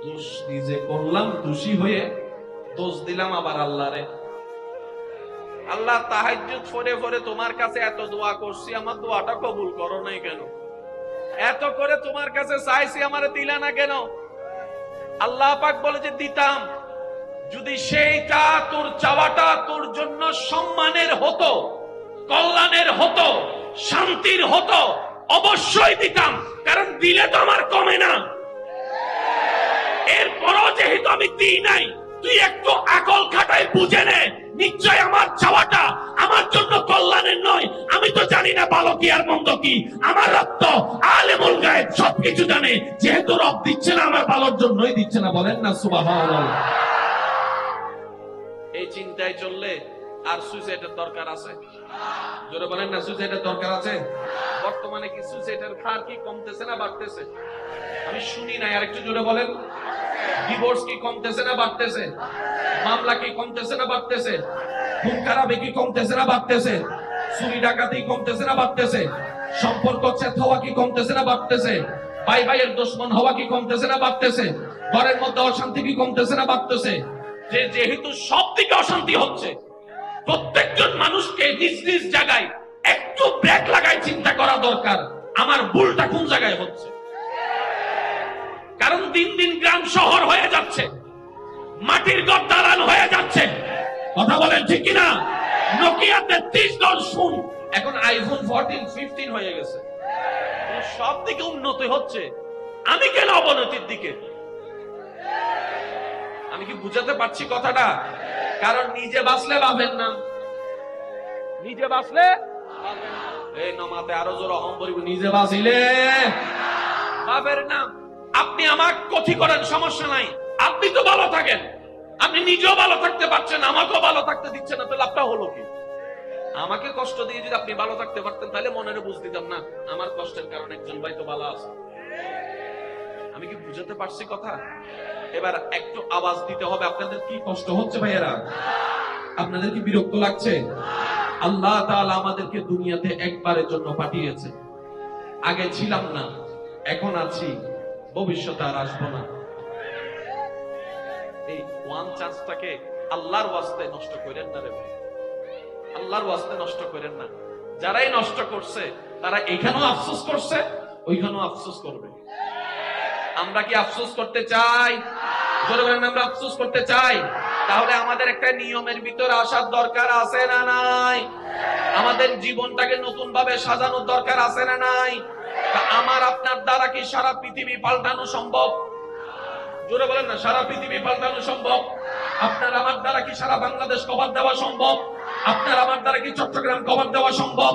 দোষ নিজে করলাম, দোষী হয়ে দোষ দিলাম আবার আল্লাহরে। আল্লাহ, তাহাজ্জুদ পড়ে পড়ে তোমার কাছে এত দোয়া করছি, আমার দোয়াটা কবুল করো নাই কেন? এত করে তোমার কাছে চাইছি, আমারে দিলা না কেন? আল্লাহ পাক বলে যে দিতাম, যদি সেইটা তোর চাওয়াটা তোর জন্য সম্মানের হতো, কল্যাণের হতো, শান্তির হতো, অবশ্যই দিতাম, কারণ দিলে তো আমার কমে না। এরপরও যেহেতু আমি দিই নাই, তুই একটু আকল খাটাই বুঝে নে, নিশ্চয় আমার চাওয়াটা আমার জন্য কল্যাণের নয়। আমি তো জানি না ভালো কি আর মন্দ কি, আমার রব তো আলেমুল গায়েব, সবকিছু জানে। যেহেতু রব দিচ্ছে না, আমার ভালোর জন্যই দিচ্ছে না। বলেন না সুবহানাল্লাহ। এই চিন্তায় চললে আর সুইসাইডের দরকার আছে? জোরে বলেন না, সুইসাইডের দরকার আছে? বর্তমানে কি সুইসাইডের হার কি কমতেছে না বাড়তেছে? আমি শুনি না, আর একটু জোরে বলেন। ডিভোর্স কি কমতেছে না বাড়তেছে? মামলা কি কমতেছে না বাড়তেছে? খুন খারাপি কি কমতেছে না বাড়তেছে? চুরি ডাকাতি কমতেছে না বাড়তেছে? সম্পর্ক ছেদ হওয়া কি কমতেছে না বাড়তেছে? ভাই ভাইয়ের দুশমন হওয়া কি কমতেছে না বাড়তেছে? ঘরের মধ্যে অশান্তি কি কমতেছে না বাড়তেছে? যেহেতু সব দিকে অশান্তি হচ্ছে, প্রত্যেকজন মানুষকে নিজ নিজ জায়গায় একটু ব্রেক লাগাই চিন্তা করা দরকার, আমার ভুলটা কোন জায়গায় হচ্ছে। কারণ দিন দিন গ্রাম শহর হয়ে যাচ্ছে, মাটির ঘর দালান হয়ে যাচ্ছে। কথা বলেন ঠিক কিনা? নোকিয়া 3310 ফোন এখন আইফোন 14, 15 হয়ে গেছে। সব দিকে উন্নতি হচ্ছে, আমি কেন অবনতির দিকে? আমি কি বুঝাতে পারছি কথাটা? কারণ নিজে বাঁচলে বাঁচবেন না, নিজে বাঁচলে এই নমাতে আরো জোর অহম করিব, নিজে বাঁচিলে বাবের না। আপনি আমার ক্ষতি করেন, সমস্যা নাই, আপনি তো ভালো থাকেন, আপনি নিজেও ভালো থাকতে পারছেন, আমাকেও ভালো থাকতে দিচ্ছেন না, তো লাভটা হলো কি? আমাকে কষ্ট দিয়ে যদি আপনি ভালো থাকতে পারতেন, তাহলে মনের বুঝ দিতাম না আমার কষ্টের কারণে একজন ভাই তো ভালো আছে। আমি কি বুঝাতে পারছি কথা? এবার একটু আওয়াজ দিতে হবে। আপনাদের কি কষ্ট হচ্ছে ভাইয়েরা? আপনাদের কি বিরক্ত লাগছে? আল্লাহ তাআলা আমাদেরকে দুনিয়াতে একবারের জন্য পাঠিয়েছে। আগে ছিলাম না, এখন আছি, ভবিষ্যতে আর আসবো না। এই ওয়ান চান্সটাকে আল্লাহর ওয়াস্তে নষ্ট করেন না রে ভাই, আল্লাহর ওয়াস্তে নষ্ট করেন না। যারাই নষ্ট করছে তারা এখানেও আফসোস করছে, ওইখানেও আফসোস করবে। আমরা কি আফসোস করতে চাই? জোরে বলেন, আমরা আফসোস করতে চাই? তাহলে আমাদের একটা নিয়মের ভিতরে আসার দরকার আছে না নাই? আমাদের জীবনটাকে নতুন ভাবে সাজানোর দরকার আছে না নাই? আমার আপনার দ্বারা কি সারা পৃথিবী পাল্টানো সম্ভব? জোরে বলেন না, সারা পৃথিবী পাল্টানো সম্ভব? আপনার আমার দ্বারা কি সারা বাংলাদেশ কভার দেওয়া সম্ভব? আপনার আমার দ্বারা কি চট্টগ্রাম কভার দেওয়া সম্ভব?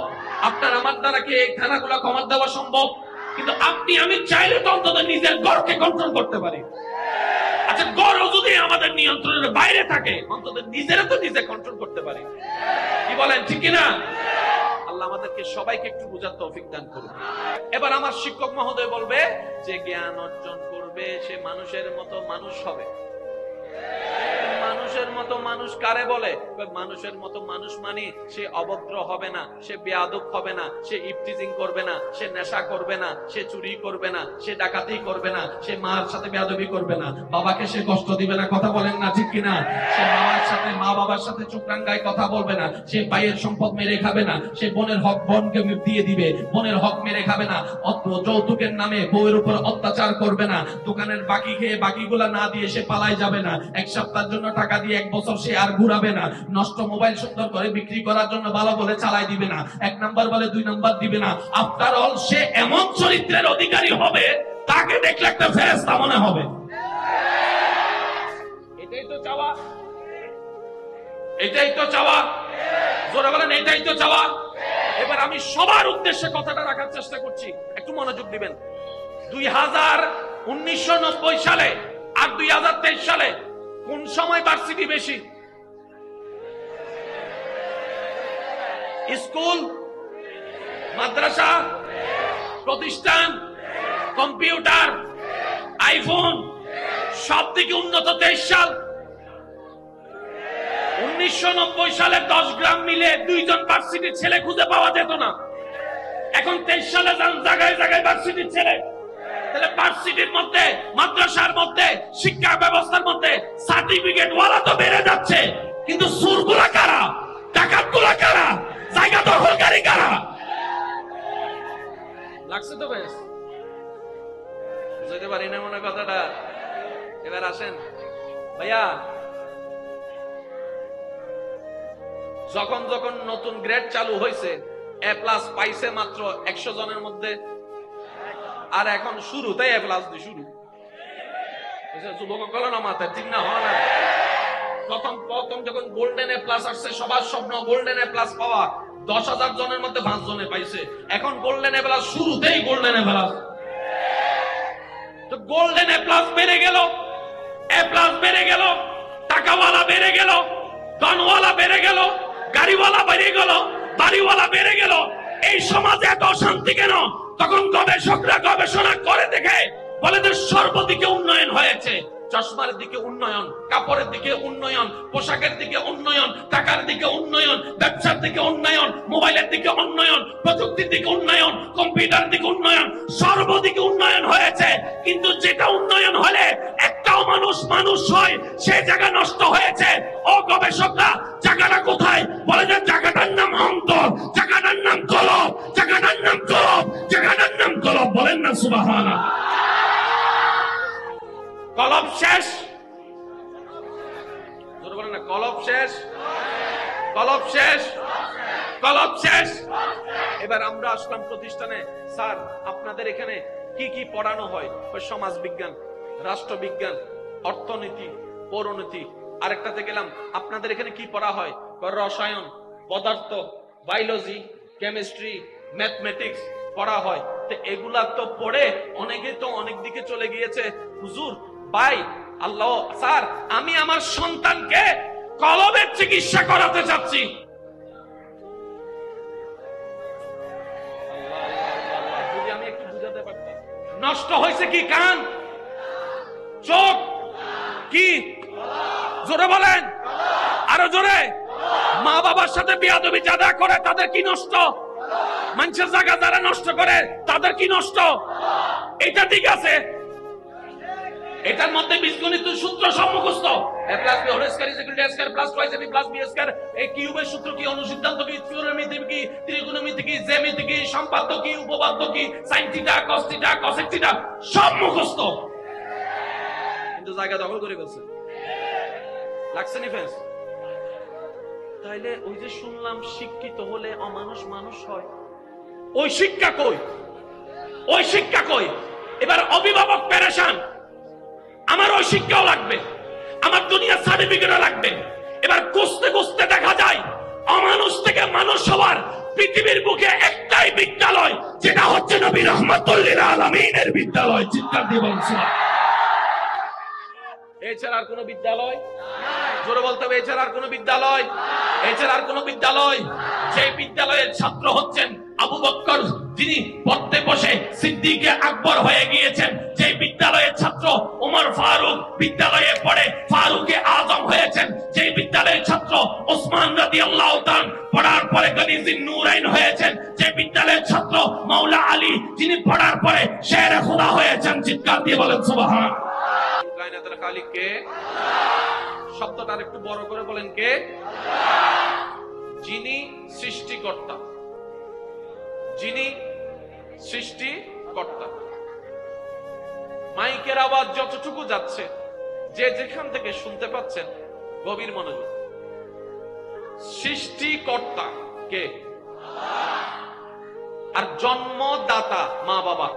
আপনার আমার দ্বারা কি এই থানাগুলো কভার দেওয়া সম্ভব? কিন্তু আপনি আমি চাইলে তো অন্তত নিজের ঘরকে কন্ট্রোল করতে পারি। আচ্ছা, ঘরও যদি আমাদের নিয়ন্ত্রণের বাইরে থাকে, অন্তত নিজেরা তো নিজে কন্ট্রোল করতে পারি। কি বলেন, ঠিক কিনা? আল্লাহ আমাদেরকে সবাইকে একটু বোঝার তৌফিক দান করুন। এবার আমার শিক্ষক মহোদয় বলবে যে জ্ঞান অর্জন করবে সে মানুষের মতো মানুষ হবে। মানুষের মতো মানুষ কারে বলে? মানুষের মতো মানুষ মানে সে অভদ্র হবে না, সে বেয়াদব হবে না, সে ইফটিজিং করবে না, সে নেশা করবে না, সে চুরি করবে না, সে ডাকাতি করবে না, সে মার সাথে বেয়াদবি করবে না, বাবাকে সে কষ্ট দিবে না। কথা বলেন না, ঠিক কিনা? সে মামার সাথে, মা বাবার সাথে চোখরাঙ্গায় কথা বলবে না, সে ভাইয়ের সম্পদ মেরে খাবে না, সে বোনের হক বোনকে দিয়ে দিবে, বোনের হক মেরে খাবে না, যৌতুকের নামে বউয়ের উপর অত্যাচার করবে না, দোকানের বাকি খেয়ে বাকিগুলা না দিয়ে সে পালায় যাবে না, এক সপ্তাহের জন্য টাকা দিয়ে 1 বছর সে আর ঘুরাবে না, নষ্ট মোবাইল সুন্দর করে বিক্রি করার জন্য ভালো বলে চালাই দিবে না, 1 নাম্বার বলে 2 নাম্বার দিবে না। আফটার অল সে এমন চরিত্রের অধিকারী হবে, তাকে দেখলে একটা ফেরেশতা মনে হবে। এটাই তো চাওয়া, এটাই তো চাওয়া। জোরে বলেন, এটাই তো চাওয়া। এবার আমি সবার উদ্দেশ্যে কথাটা রাখার চেষ্টা করছি, একটু মনোযোগ দিবেন। 1990 সালে আর 2023 সালে কোন সময় ভার্সিটি বেশি? স্কুল, মাদ্রাসা, প্রতিষ্ঠান, কম্পিউটার, আইফোন, সব থেকে উন্নত 23 সাল। 1990 সালে 10 গ্রাম মিলে 2 জন ভার্সিটির ছেলে খুঁজে পাওয়া যেত না। এখন 23 সালে যান, জায়গায় জায়গায় ভার্সিটির ছেলে। তাহলে ভার্সিটির মধ্যে, মাদ্রাসার মধ্যে, শিক্ষা ব্যবস্থার মধ্যে সার্টিফিকেট ওয়ালা তো বেড়ে যাচ্ছে, কিন্তু সুরগুলা কারা, ডাকাতগুলা কারা, জায়গা দখলকারী কারা? লাগছে তো বেশ, বুঝতে পারি না মনে কথাটা। এবার আসেন ভাইয়া, যখন যখন নতুন গ্রেড চালু হয়েছে, এ প্লাস পাইছে মাত্র 100 জনের মধ্যে, আর এখন শুরুতেই এ প্লাস দিয়ে শুরু যুবক না মাথায় ঠিক না হয় না। প্রথম যখন গোল্ডেন এ প্লাস আসছে, সবার স্বপ্ন গোল্ডেন এ প্লাস পাওয়া, 10,000 জনের মধ্যে 5 জনে পাইছে। এখন গোল্ডেন এ প্লাস, শুরুতেই গোল্ডেন এ প্লাস। তো গোল্ডেন এ প্লাস বেড়ে গেল, এ প্লাস বেড়ে গেল, টাকাওয়ালা বেড়ে গেল, ধনওয়ালা বেড়ে গেল, গাড়িওয়ালা বেড়ে গেল, বাড়িওয়ালা বেড়ে গেল। এই সমাজে এত অশান্তি কেন? তখন গবেষকরা গবেষণা করে দেখে বলে যে সর্বদিকে উন্নয়ন হয়েছে। চশমার দিকে উন্নয়ন, কাপড়ের দিকে উন্নয়ন, পোশাকের দিকে উন্নয়ন, টাকার দিকে উন্নয়ন, ব্যবসার দিকে উন্নয়ন, মোবাইলের দিকে উন্নয়ন, প্রযুক্তির দিকে উন্নয়ন, কম্পিউটার দিকে উন্নয়ন, সর্বদিকে উন্নয়ন হয়েছে। কিন্তু যেটা উন্নয়ন হলে একটাও মানুষ মানুষ হয়, সে জায়গা নষ্ট হয়েছে। ও গবেষকরা, জায়গাটা কোথায়? বলে যে জায়গাটার নাম অন্তর, জায়গাটার নাম কলব, জায়গাটার নাম কলব, জায়গাটার নাম কলব। বলেন না সুবহানাল্লাহ। কলব শেষ, বলেন না কলব শেষ, কলব শেষ, কলব শেষ। এবার আমরা আসলাম প্রতিষ্ঠানে, স্যার আপনাদের এখানে কি কি পড়ানো হয়? সমাজ বিজ্ঞান, রাষ্ট্রবিজ্ঞান, অর্থনীতি, পৌরনীতি। আরেকটাতে গেলাম, আপনাদের এখানে কি পড়া হয়? রসায়ন, পদার্থ, বায়োলজি, কেমিস্ট্রি, ম্যাথমেটিক্স পড়া হয়। তো এগুলা তো পড়ে অনেকে তো অনেক দিকে চলে গিয়েছে। হুজুর ভাই, আল্লাহ স্যার, আমি আমার সন্তানকে কলবের চিকিৎসা করাতে চাচ্ছি। যদি আমি একটু বুঝাতে পারতাম। নষ্ট হয়েছে কি? কান, চোখ, কি? জোরে বলেন, আরো জোরে। মা বাবার সাথে বিয়াদবি যারা করে তাদের কি নষ্ট? মানুষের জায়গা যারা নষ্ট করে তাদের কি নষ্ট? এটা ঠিক আছে, এটার মধ্যে বীজগণিত সূত্র সব মুখস্থ। a plus b whole square is equal to a square plus twice ab plus b square। এই কিউবের সূত্র কি, অনুসিদ্ধান্ত কি, থিওরেমিতি কি, ত্রিকোণমিতি কি, জ্যামিতি কি, সম্পাদ্য কি, উপপাদ্য কি, sin theta, cos theta, cosec theta সব মুখস্থ, কিন্তু জায়গা দখল করে ফেলছে। লাগছে নি ফেন্স? তাইলে ওই যে শুনলাম শিক্ষিত হলে অমানুষ মানুষ হয়, ওই শিক্ষা কই? ওই শিক্ষা কই? এবার অভিভাবক পেরেশান, আমার ওই শিক্ষাও লাগবে, আমার দুনিয়ার সার্টিফিকেটও লাগবে। এবার খুঁজতে খুঁজতে দেখা যায় অমানুষ থেকে মানুষ হওয়ার পৃথিবীর বুকে একটাই বিদ্যালয়, যেটা হচ্ছে নবী রাহমাতুল লিল আলামিনের বিদ্যালয়। চিৎকার দিয়ে বলুন সুবহানাল্লাহ। এছাড়া আর কোন বিদ্যালয়? জোরে বলতে হবে, এছাড়া আর কোন বিদ্যালয়? এছাড়া আর কোন বিদ্যালয়? যে বিদ্যালয়ের ছাত্র হচ্ছেন আবু বকর, যিনি পড়তে বসে সিদ্দিকে আকবর হয়ে গিয়েছেন, যে বিদ্যালয়ের ছাত্র ওমর ফারুক বিদ্যালয়ে পড়ে ফারুকে আজম হয়েছেন, যে বিদ্যালয়ের ছাত্র ওসমান রাদিয়াল্লাহু তাআলা পড়ার পরে গনিজিন নূরাইন হয়েছেন, যে বিদ্যালয়ের ছাত্র মাওলা আলী, যিনি পড়ার পরে শেরে খোদা হয়েছেন। চিৎকার দিয়ে বলেন সুবহানাল্লাহ। কায়নাতের খালিক কে? শব্দটা একটু বড় করে বলেন, কে? যিনি সৃষ্টিকর্তা, যিনি সৃষ্টিকর্তা। মাইকের আওয়াজ যতটুকু যাচ্ছে, যে যেখান থেকে শুনতে পাচ্ছেন, গভীর মনোযোগ। সৃষ্টিকর্তা কে? আর জন্মদাতা মা বাবা।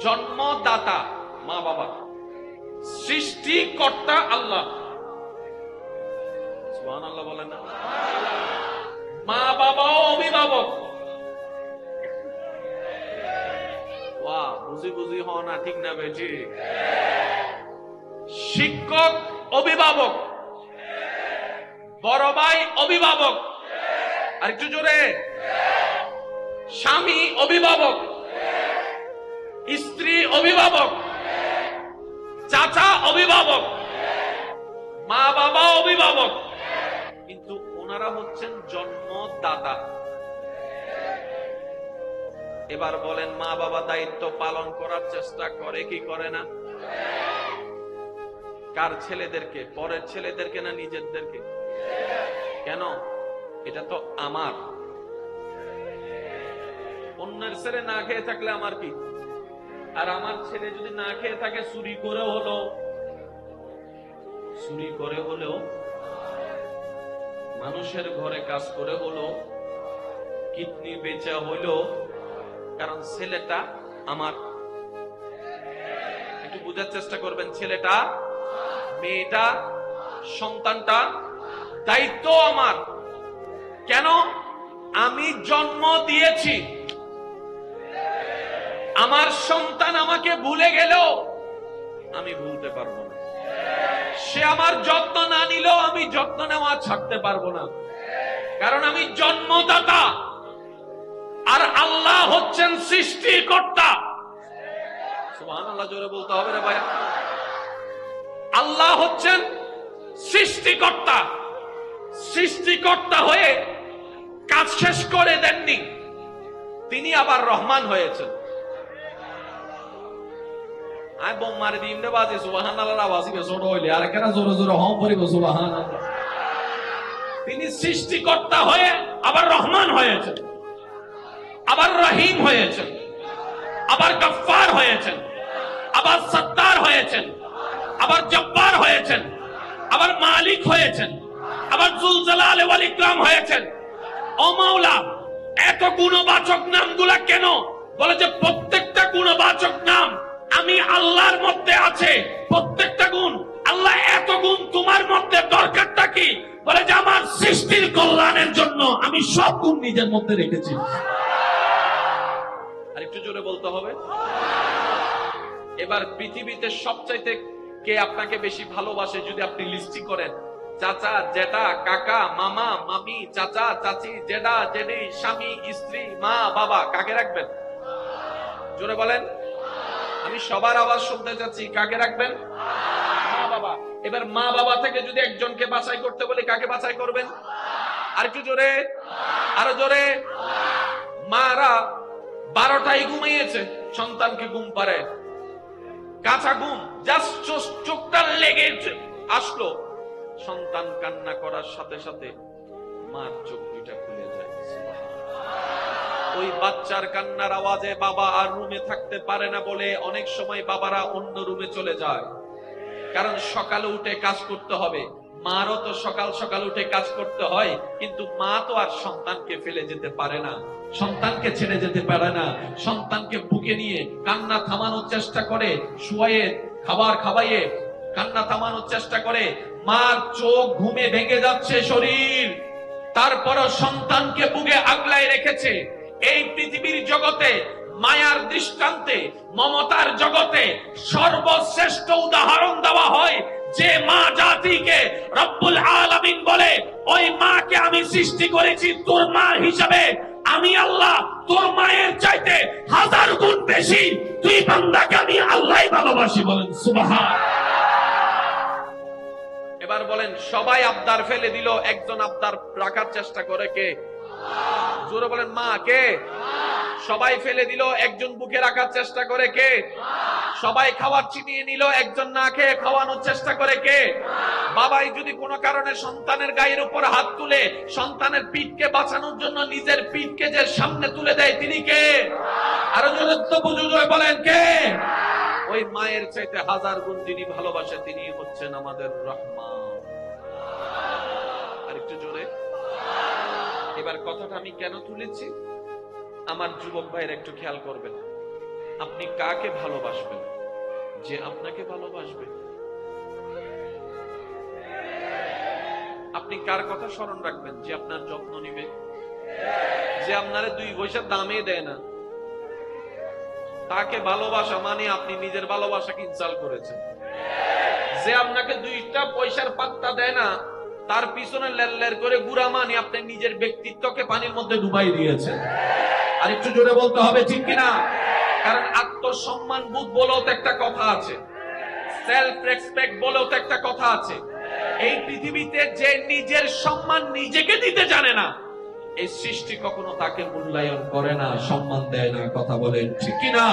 জন্মদাতা মা বাবা, সৃষ্টিকর্তা আল্লাহ। সুবহানাল্লাহ বলেন না? মা বাবাও অভিভাবক। বাহ, বুঝি বুঝি হও না, ঠিক না বেজি? শিক্ষক অভিভাবক, বড় ভাই অভিভাবক, আর একটু জোরে। স্বামী অভিভাবক, স্ত্রী অভিভাবক, চাচা অভিভাবক, মা বাবা অভিভাবক, কিন্তু ওনারা হচ্ছেন জন্মদাতা। এবার বলেন, মা বাবা দায়িত্ব পালন করার চেষ্টা করে কি করে না? কার ছেলেদেরকে? পরের ছেলেদেরকে না নিজেদেরকে? কেন? এটা তো আমার। অন্যের ছেলে না খেয়ে থাকলে আমার কি? আর আমার ছেলে যদি না খেয়ে থাকে, চুরি করে হলেও, মানুষের ঘরে কাজ করে হলো, কিডনি বেচা হইলো, কারণ ছেলেটা আমার। একটু বোঝার চেষ্টা করবেন, ছেলেটা, মেয়েটা, সন্তানটা দায়িত্ব আমার। কেন? আমি জন্ম দিয়েছি। আমার সন্তান আমাকে ভুলে গেলেও আমি ভুলতে পারবো না। সে আমার যত্ন না নিলেও আমি যত্ন নেওয়া ছাড়তে পারবো না, কারণ আমি জন্মদাতা আর আল্লাহ হচ্ছেন সৃষ্টিকর্তা। সুবহানাল্লাহ, জোরে বলতে হবে রে ভাই। আল্লাহ হচ্ছেন সৃষ্টিকর্তা। সৃষ্টিকর্তা হয়ে কাজ শেষ করে দেননি, তিনি আবার রহমান হয়েছেন। তিনি সৃষ্টিকর্তা হয়ে আবার রহমান হয়েছেন, আবার রহিম হয়েছেন, আবার গফফার হয়েছেন, আবার সত্তার হয়েছেন, আবার জব্বার হয়েছেন, আবার মালিক হয়েছেন, আবার যুল জালাল ওয়াল ইকরাম হয়েছেন। ও মাওলা, এত গুণবাচক নামগুলা কেন? বলে যে প্রত্যেকটা গুণবাচক নাম আমি আল্লাহর মধ্যে আছে, প্রত্যেকটা গুণ। আল্লাহ, এত গুণ তোমার মধ্যে দরকারটা কি? বলে যে আমার সৃষ্টির কল্যাণের জন্য আমি সব গুণ নিজের মধ্যে রেখেছি। আর একটু জোরে বলতে হবে। এবার পৃথিবীতে সবচাইতে কে আপনাকে বেশি ভালোবাসে যদি আপনি লিস্টি করেন? চাচা, জেঠা, কাকা, মামা, মামি, চাচা, চাচি, জেঠা, জেঠি, স্বামী, স্ত্রী, মা, বাবা, কাকে রাখবেন? জোরে বলেন। আমি সবার আওয়াজ শুনতে চাচ্ছি, কাকে রাখবেন? মা বাবা। এবার মা বাবা থেকে যদি একজনকে বাছাই করতে বলি, কাকে বাছাই করবেন? আর একটু জোরে, আরো জোরে। মারা 12টায় ঘুমিয়েছে, সন্তানকে ঘুম পাড়ে, কাঁচা ঘুম, জাস্ট চোখটা লেগেছে, আসলো, সন্তান কান্না করার সাথে সাথে মার চোখ দুইটা খুলে যায়। ওই বাচ্চার কান্নার আওয়াজে বাবা আর রুমে থাকতে পারে না বলে অনেক সময় বাবারা অন্য রুমে চলে যায়, কারণ সকালে উঠে কাজ করতে হবে। মারও তো সকাল সকাল উঠে কাজ করতে হয়, কিন্তু মা তো আর সন্তানকে ফেলে যেতে পারে না, সন্তানকে ছেড়ে যেতে পারে না। সন্তানকে বুকে নিয়ে কান্না থামানোর চেষ্টা করে, শুয়ে খাবার খাওয়াইয়ে কান্না থামানোর চেষ্টা করে। মার চোখ ঘুমে ভেঙে যাচ্ছে শরীর, তারপরও সন্তানকে বুকে আগলায় রেখেছে। এই পৃথিবীর জগতে মায়ার দৃষ্টান্তে, মমতার জগতে সর্বশ্রেষ্ঠ উদাহরণ দেওয়া হয় যে মা জাতিকে রব্বুল আলামিন বলে, ওই মাকে আমি সৃষ্টি করেছি তোর মা হিসাবে। আমি আল্লাহ তোর মায়ের চাইতে 1000 গুণ বেশি তুই বান্দাকে আমি আল্লাহই ভালোবাসি। বলেন সুবহান। এবার বলেন, সবাই আবদার ফেলে দিল, একজন আবদার রাখার চেষ্টা করে কে? জোরে বলেন, মা। কে? সবাই ফেলে দিল, একজন বুকে রাখার চেষ্টা করে কে? সবাই খাবার চিনিয়ে নিল, একজন না খেয়ে খাওয়ানোর চেষ্টা করে কে? বাবাই যদি কোনো কারণে সন্তানের গায়ের উপর হাত তুলে সন্তানের পিঠকে বাঁচানোর জন্য নিজের পিঠকে যে সামনে তুলে দেয়, তিনি কে? আরো জোরে তো বুঝে বলেন, কে? ওই মায়ের চাইতে 1000 গুণ যিনি ভালোবাসে, তিনি হচ্ছেন আমাদের রহমান। আর একটু জোরে। এবার কথাটা আমি কেন তুলেছি, আমার যুবক ভাইয়ের একটু খেয়াল করবেন। আপনি কাকে ভালোবাসবেন? যে আপনাকে ভালোবাসবে। আপনি কার কথা স্মরণ রাখবেন? যে আপনার যত্ন নিবে, যে আপনারে 2 পয়সা দামে দেয় না। তাকে ভালোবাসা মানে আপনি নিজের ভালোবাসাকে ইনসাল্ট করেছেন। যে আপনাকে 2টা পয়সার পাত্তা দেয় না, তার পিছনে লের করে গুড়া মানে আপনি নিজের ব্যক্তিত্বকে পানির মধ্যে ডুবাই দিয়েছেন। আর একটু জোরে বলতে হবে, ঠিক কিনা? কারণ আত্মসম্মান বোধ বলেও তো একটা কথা আছে, সেলফ রেসপেক্ট বলেও তো একটা কথা আছে। এই পৃথিবীতে যে নিজের সম্মান নিজেকে দিতে জানে না, এই সৃষ্টি কখনো তাকে মূল্যায়ন করে না, সম্মান দেয় না। কথা বলেন ঠিক কিনা?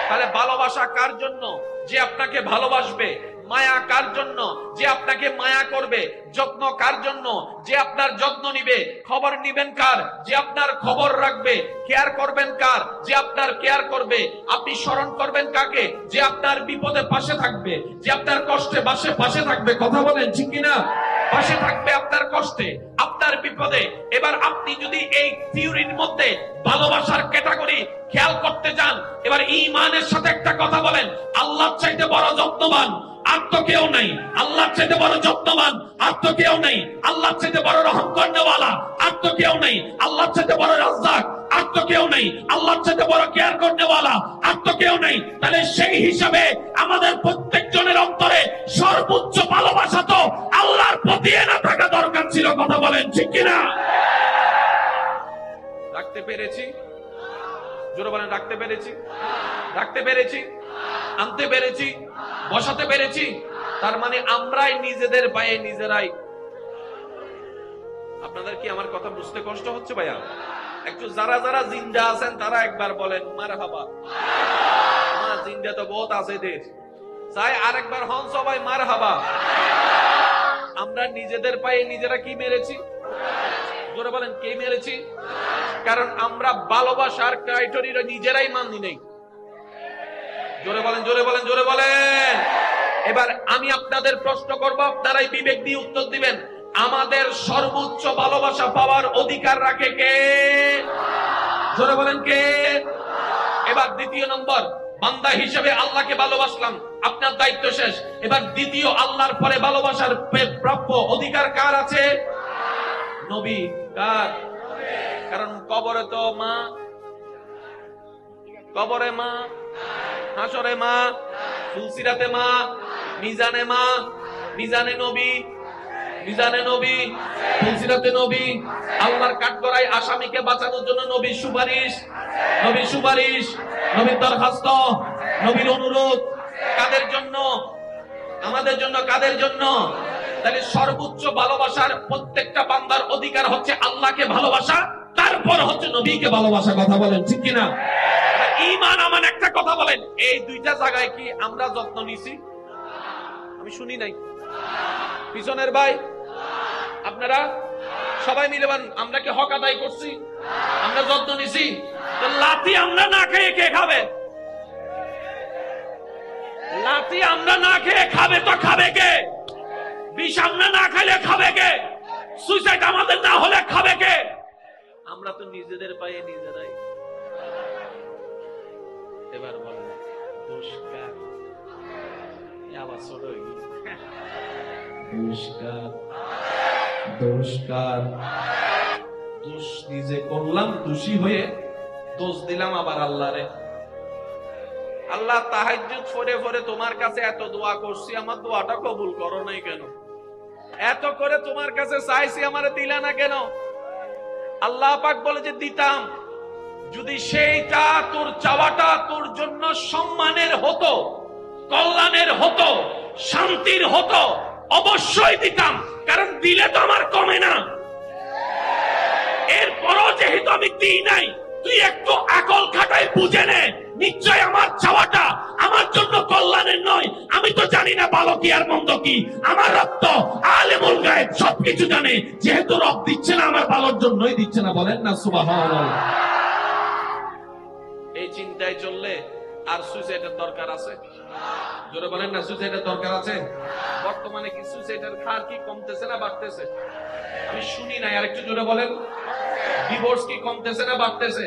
তাহলে ভালোবাসা কার জন্য? যে আপনাকে ভালোবাসবে। মায়া কার জন্য? যে আপনাকে মায়া করবে। যত্ন কার জন্য? যে আপনার যত্ন নিবে। খবর নিবেন কার? যে আপনার খবর রাখবে। কেয়ার করবেন কার? যে আপনার কেয়ার করবে। আপনি স্মরণ করবেন কাকে? যে আপনার বিপদে পাশে থাকবে, যে আপনার কষ্টে পাশে থাকবে। কথা বলেন ঠিক কিনা? পাশে থাকবে আপনার কষ্টে, আপনার বিপদে। এবার আপনি যদি এই থিওরির মধ্যে ভালোবাসার ক্যাটাগরি খেয়াল করতে যান, এবার ঈমানের সাথে একটা কথা বলেন, আল্লাহর চাইতে বড় যত্নবান আর তো কেউ নাই। আল্লাহর চাইতে বড় যত্নবান আর তো কেউ নাই। আল্লাহর চাইতে বড় রহম করনেওয়ালা আর তো কেউ নাই। আল্লাহর চাইতে বড় রাজ্জাক আর তো কেউ নাই। আল্লাহর চাইতে বড় কেয়ার করনেওয়ালা আর তো কেউ নাই। তাহলে সেই হিসাবে আমাদের প্রত্যেকজনের অন্তরে সর্বোচ্চ ভালোবাসা তো আল্লাহর প্রতি না থাকা দরকার ছিল। কথা বলেন ঠিক কিনা? রাখতে পেরেছি? জোরে বলেন, রাখতে পেরেছি? রাখতে পেরেছি? আনতে পেরেছি? বসাতে পেরেছি? তার মানে আমরাই নিজেদের পায়ে নিজেরাই। আপনাদের কি আমার কথা বুঝতে কষ্ট হচ্ছে ভাইয়া? একটু যারা যারা জিন্দা আছেন তারা একবার বলেন মারহাবা। জিন্দা তো বহুত আছে দেশ, চাই আরেকবার হন সবাই মারহাবা। আমরা নিজেদের পায়ে নিজেরা কি মেরেছি? জোরে বলেন, কে মেরেছি? কারণ আমরা ভালোবাসার ক্রাইটেরিয়া নিজেরাই মানি নেই। জোরে বলেন, জোরে বলেন, জোরে বলেন। এবার আমি আপনাদের প্রশ্ন করব, আপনারাই বিবেক দিয়ে উত্তর দিবেন। আমাদের সর্বোচ্চ ভালোবাসা পাওয়ার অধিকার রাখে কে? জোরে বলেন কে? এবার দ্বিতীয় নম্বর, বান্দা হিসেবে আল্লাহকে ভালোবাসলাম, আপনার দায়িত্ব শেষ। এবার দ্বিতীয় আল্লাহর পরে ভালোবাসার প্রাপ্য অধিকার কার আছে? নবী। কার? কারণ কবরে তো মা, কবরে মা, হাসরে মা, ফুলসিরাতে মা, মিজানে মা, মিজানে নবী, মিজানে নবী, ফুলসিরাতে নবী। আল্লাহর কাঠগড়ায় আসামিকে বাঁচানোর জন্য নবীর সুপারিশ, নবীর সুপারিশ, নবীর দরখাস্ত, নবীর অনুরোধ। কাদের জন্য? আমাদের জন্য। কাদের জন্য? তাহলে সর্বোচ্চ ভালোবাসার প্রত্যেকটা বান্দার অধিকার হচ্ছে আল্লাহকে ভালোবাসা, তারপর হচ্ছে নবীকে ভালোবাসা। কথা বলেন ঠিক কিনা? ঈমান আমান একটা কথা বলেন, এই দুইটা জায়গায় কি আমরা যত্ন নিছি? আমি শুনি নাই। পিছনের ভাই আপনারা সবাই মিলে বলেন, আমরা কি হক আদায় করছি? আমরা যত্ন নিছি? তো লাথি আমরা না খেয়ে কে খাবে? লাথি আমরা না খেয়ে খাবে তো খাবে কে? বিষ আমরা না খাইলে খাবে কে? সুইসাইড আমাদের না হলে খাবে কে? আমরা তো নিজেদের পায়ে নিজেরাই। এবার বলেন দোষ কার? আবার ছোট হয়ে গেছে। দোষ কার? দোষ কার? দোষ নিজে করলাম, দোষী হয়ে দোষ দিলাম আবার আল্লাহরে। আল্লাহ তাহাজ্জুদ পড়ে পড়ে তোমার কাছে এত দোয়া করছি, আমার দোয়াটা কবুল করো নাই কেন? এত করে তোমার কাছে চাইছি, আমারে দিলা না কেন? আল্লাহ পাক বলে যে দিতাম, যদি সেইটা তোর চাওয়াটা তোর জন্য সম্মানের হতো, কল্যাণের হতো, শান্তির হতো, অবশ্যই দিতাম। কারণ দিলে তো আমার কমে না। এরপরও যেহেতু আমি দিই নাই, তুই একটু আকল খাটাই বুঝে নে, নিশ্চয় আমার চাওয়াটা আমার জন্য কল্যাণের নয়। আমি তো জানি না ভালো কি আর মন্দ কি। আমার রব তো আলেমুল গায়েব, সবকিছু জানে। যেহেতু রব দিচ্ছে না, আমার ভালোর জন্যই দিচ্ছে না। বলেন না সুবহানাল্লাহ। এই চিন্তায় চললে আর সুইসাইডের দরকার আছে? জোরে বলেন না, সুইসাইডের দরকার আছে? বর্তমানে কি সুইসাইডের হার কি কমতেছে না বাড়তেছে? আমি শুনি না, আর একটু জোরে বলেন। ডিভোর্স কি কমতেছে না বাড়তেছে?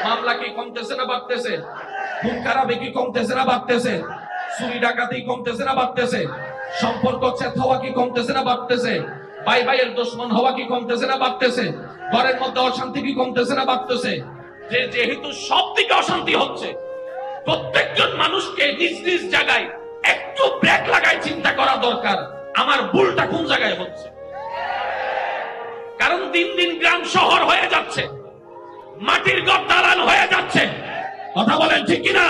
মামলা কি কমতেছে না বাড়তেছে? খুন খারাপি কি কমতেছে না বাড়তেছে? চুরি ডাকাতি কমতেছে না বাড়তেছে? সম্পর্ক ছেদ হওয়া কি কমতেছে না বাড়তেছে? ভাই ভাইয়ের দুশমন হওয়া কি কমতেছে না বাড়তেছে? ঘরের মধ্যে অশান্তি কি কমতেছে না বাড়তেছে? যেহেতু সব দিকে অশান্তি হচ্ছে, প্রত্যেকজন মানুষকে নিজ নিজ জায়গায় একটু ব্রেক লাগায় চিন্তা করা দরকার, আমার ভুলটা কোন জায়গায় হচ্ছে। কারণ দিন দিন গ্রাম শহর হয়ে যাচ্ছে, মাটির ঘর দালান হয়ে যাচ্ছে। কথা বলেন ঠিক কিনা?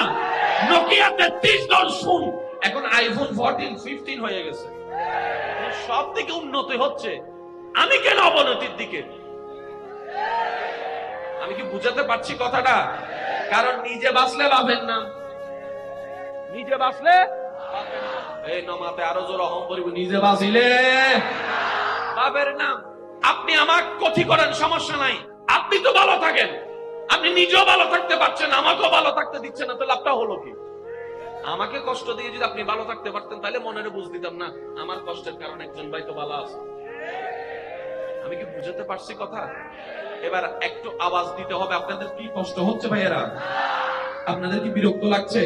নোকিয়া 33 শুন, এখন আইফোন 14, 15 হয়ে গেছে। সব দিকে উন্নতি হচ্ছে, আমি কেন অবনতির দিকে? আমি কি বুঝাতে পারছি কথাটা? কারণ নিজে বাঁচলে বাঁচেন না, নিজে বাঁচলে এই নমাতে আরো জোর অহম করিব, নিজে বাঁচিলে বাবের নাম। আপনি আমার ক্ষতি করেন, সমস্যা নাই, আপনি তো ভালো থাকেন, আপনি নিজেও ভালো থাকতে পারছেন, আমাকেও ভালো থাকতে দিচ্ছেন না, তো লাভটা হলো কি? আমাকে কষ্ট দিয়ে যদি আপনি ভালো থাকতে পারতেন তাহলে মনের বুঝ দিতাম না আমার কষ্টের কারণে একজন ভাই তো ভালো আছে। আমি কি বুঝাতে পারছি কথা? এবার একটু আওয়াজ দিতে হবে। আপনাদের কি কষ্ট হচ্ছে ভাইয়েরা? আপনাদের কি বিরক্ত লাগছে?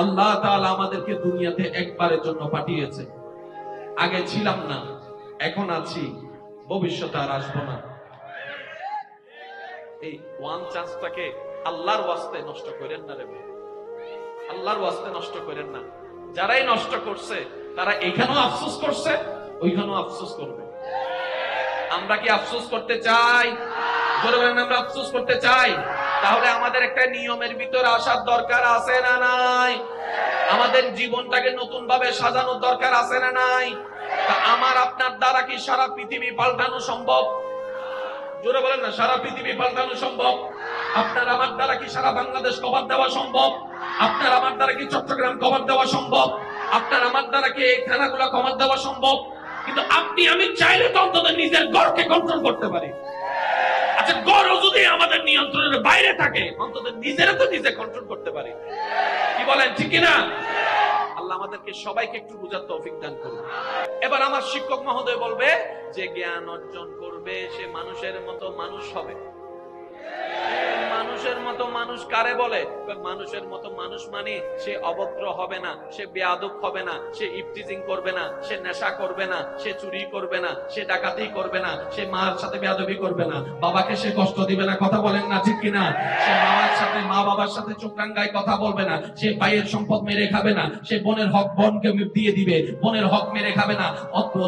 আল্লাহ তাআলা আমাদেরকে দুনিয়াতে একবারের জন্য পাঠিয়েছে। আগে ছিলাম না, এখন আছি, ভবিষ্যতে আর আসবো না। এই ওয়ান চান্সটাকে আল্লাহর ওয়াস্তে নষ্ট করেন না রে ভাই, আল্লাহর ওয়াস্তে নষ্ট করেন না। যারাই নষ্ট করছে তারা এখানেও আফসোস করছে, ওইখানেও আফসোস করবে। আমরা কি আফসোস করতে চাই? জোরে বলেন, আমরা আফসোস করতে চাই? তাহলে আমাদের একটা নিয়মের ভিতরে আসার দরকার আছে না নাই? আমাদের জীবনটাকে নতুন ভাবে সাজানোর দরকার আছে না নাই? আমার আপনার দ্বারা কি সারা পৃথিবী পাল্টানো সম্ভব? জোরে বলেন না, সারা পৃথিবী পাল্টানো সম্ভব? আপনার আমার দ্বারা কি সারা বাংলাদেশ কভার দেওয়া সম্ভব? আপনার আমার দ্বারা কি চট্টগ্রাম কভার দেওয়া সম্ভব? আপনার আমার দ্বারা কি এই থানাগুলো কভার দেওয়া সম্ভব? কিন্তু আপনি আমি চাইলে তো অন্তত নিজের গড়কে কন্ট্রোল করতে পারি। আচ্ছা, গড়ও যদি আমাদের নিয়ন্ত্রণের বাইরে থাকে, অন্তত নিজেরা তো নিজে কন্ট্রোল করতে পারি। কি বলেন, ঠিক কিনা? আল্লাহ আমাদেরকে সবাইকে একটু বুঝার তৌফিক দান করুন। এবার আমার শিক্ষক মহোদয় বলবে যে জ্ঞান অর্জন করবে সে মানুষের মতো মানুষ হবে। মানুষের মতো মানুষ কারে বলে? মানুষের মতো মানুষ মানে সে অভদ্র হবে না, সে বেয়াদব হবে না, সে ইফটিজিং করবে না, সে নেশা করবে না, সে চুরি করবে না, সে ডাকাতি করবে না, সে মার সাথে বেয়াদবি করবে না, বাবাকে সে কষ্ট দিবে না। কথা বলেন না, ঠিক কিনা? সে মামার সাথে, মা বাবার সাথে চোখ রাঙ্গায় কথা বলবে না, সে ভাইয়ের সম্পদ মেরে খাবে না, সে বোনের হক বোনকে দিয়ে দিবে, বোনের হক মেরে খাবে না,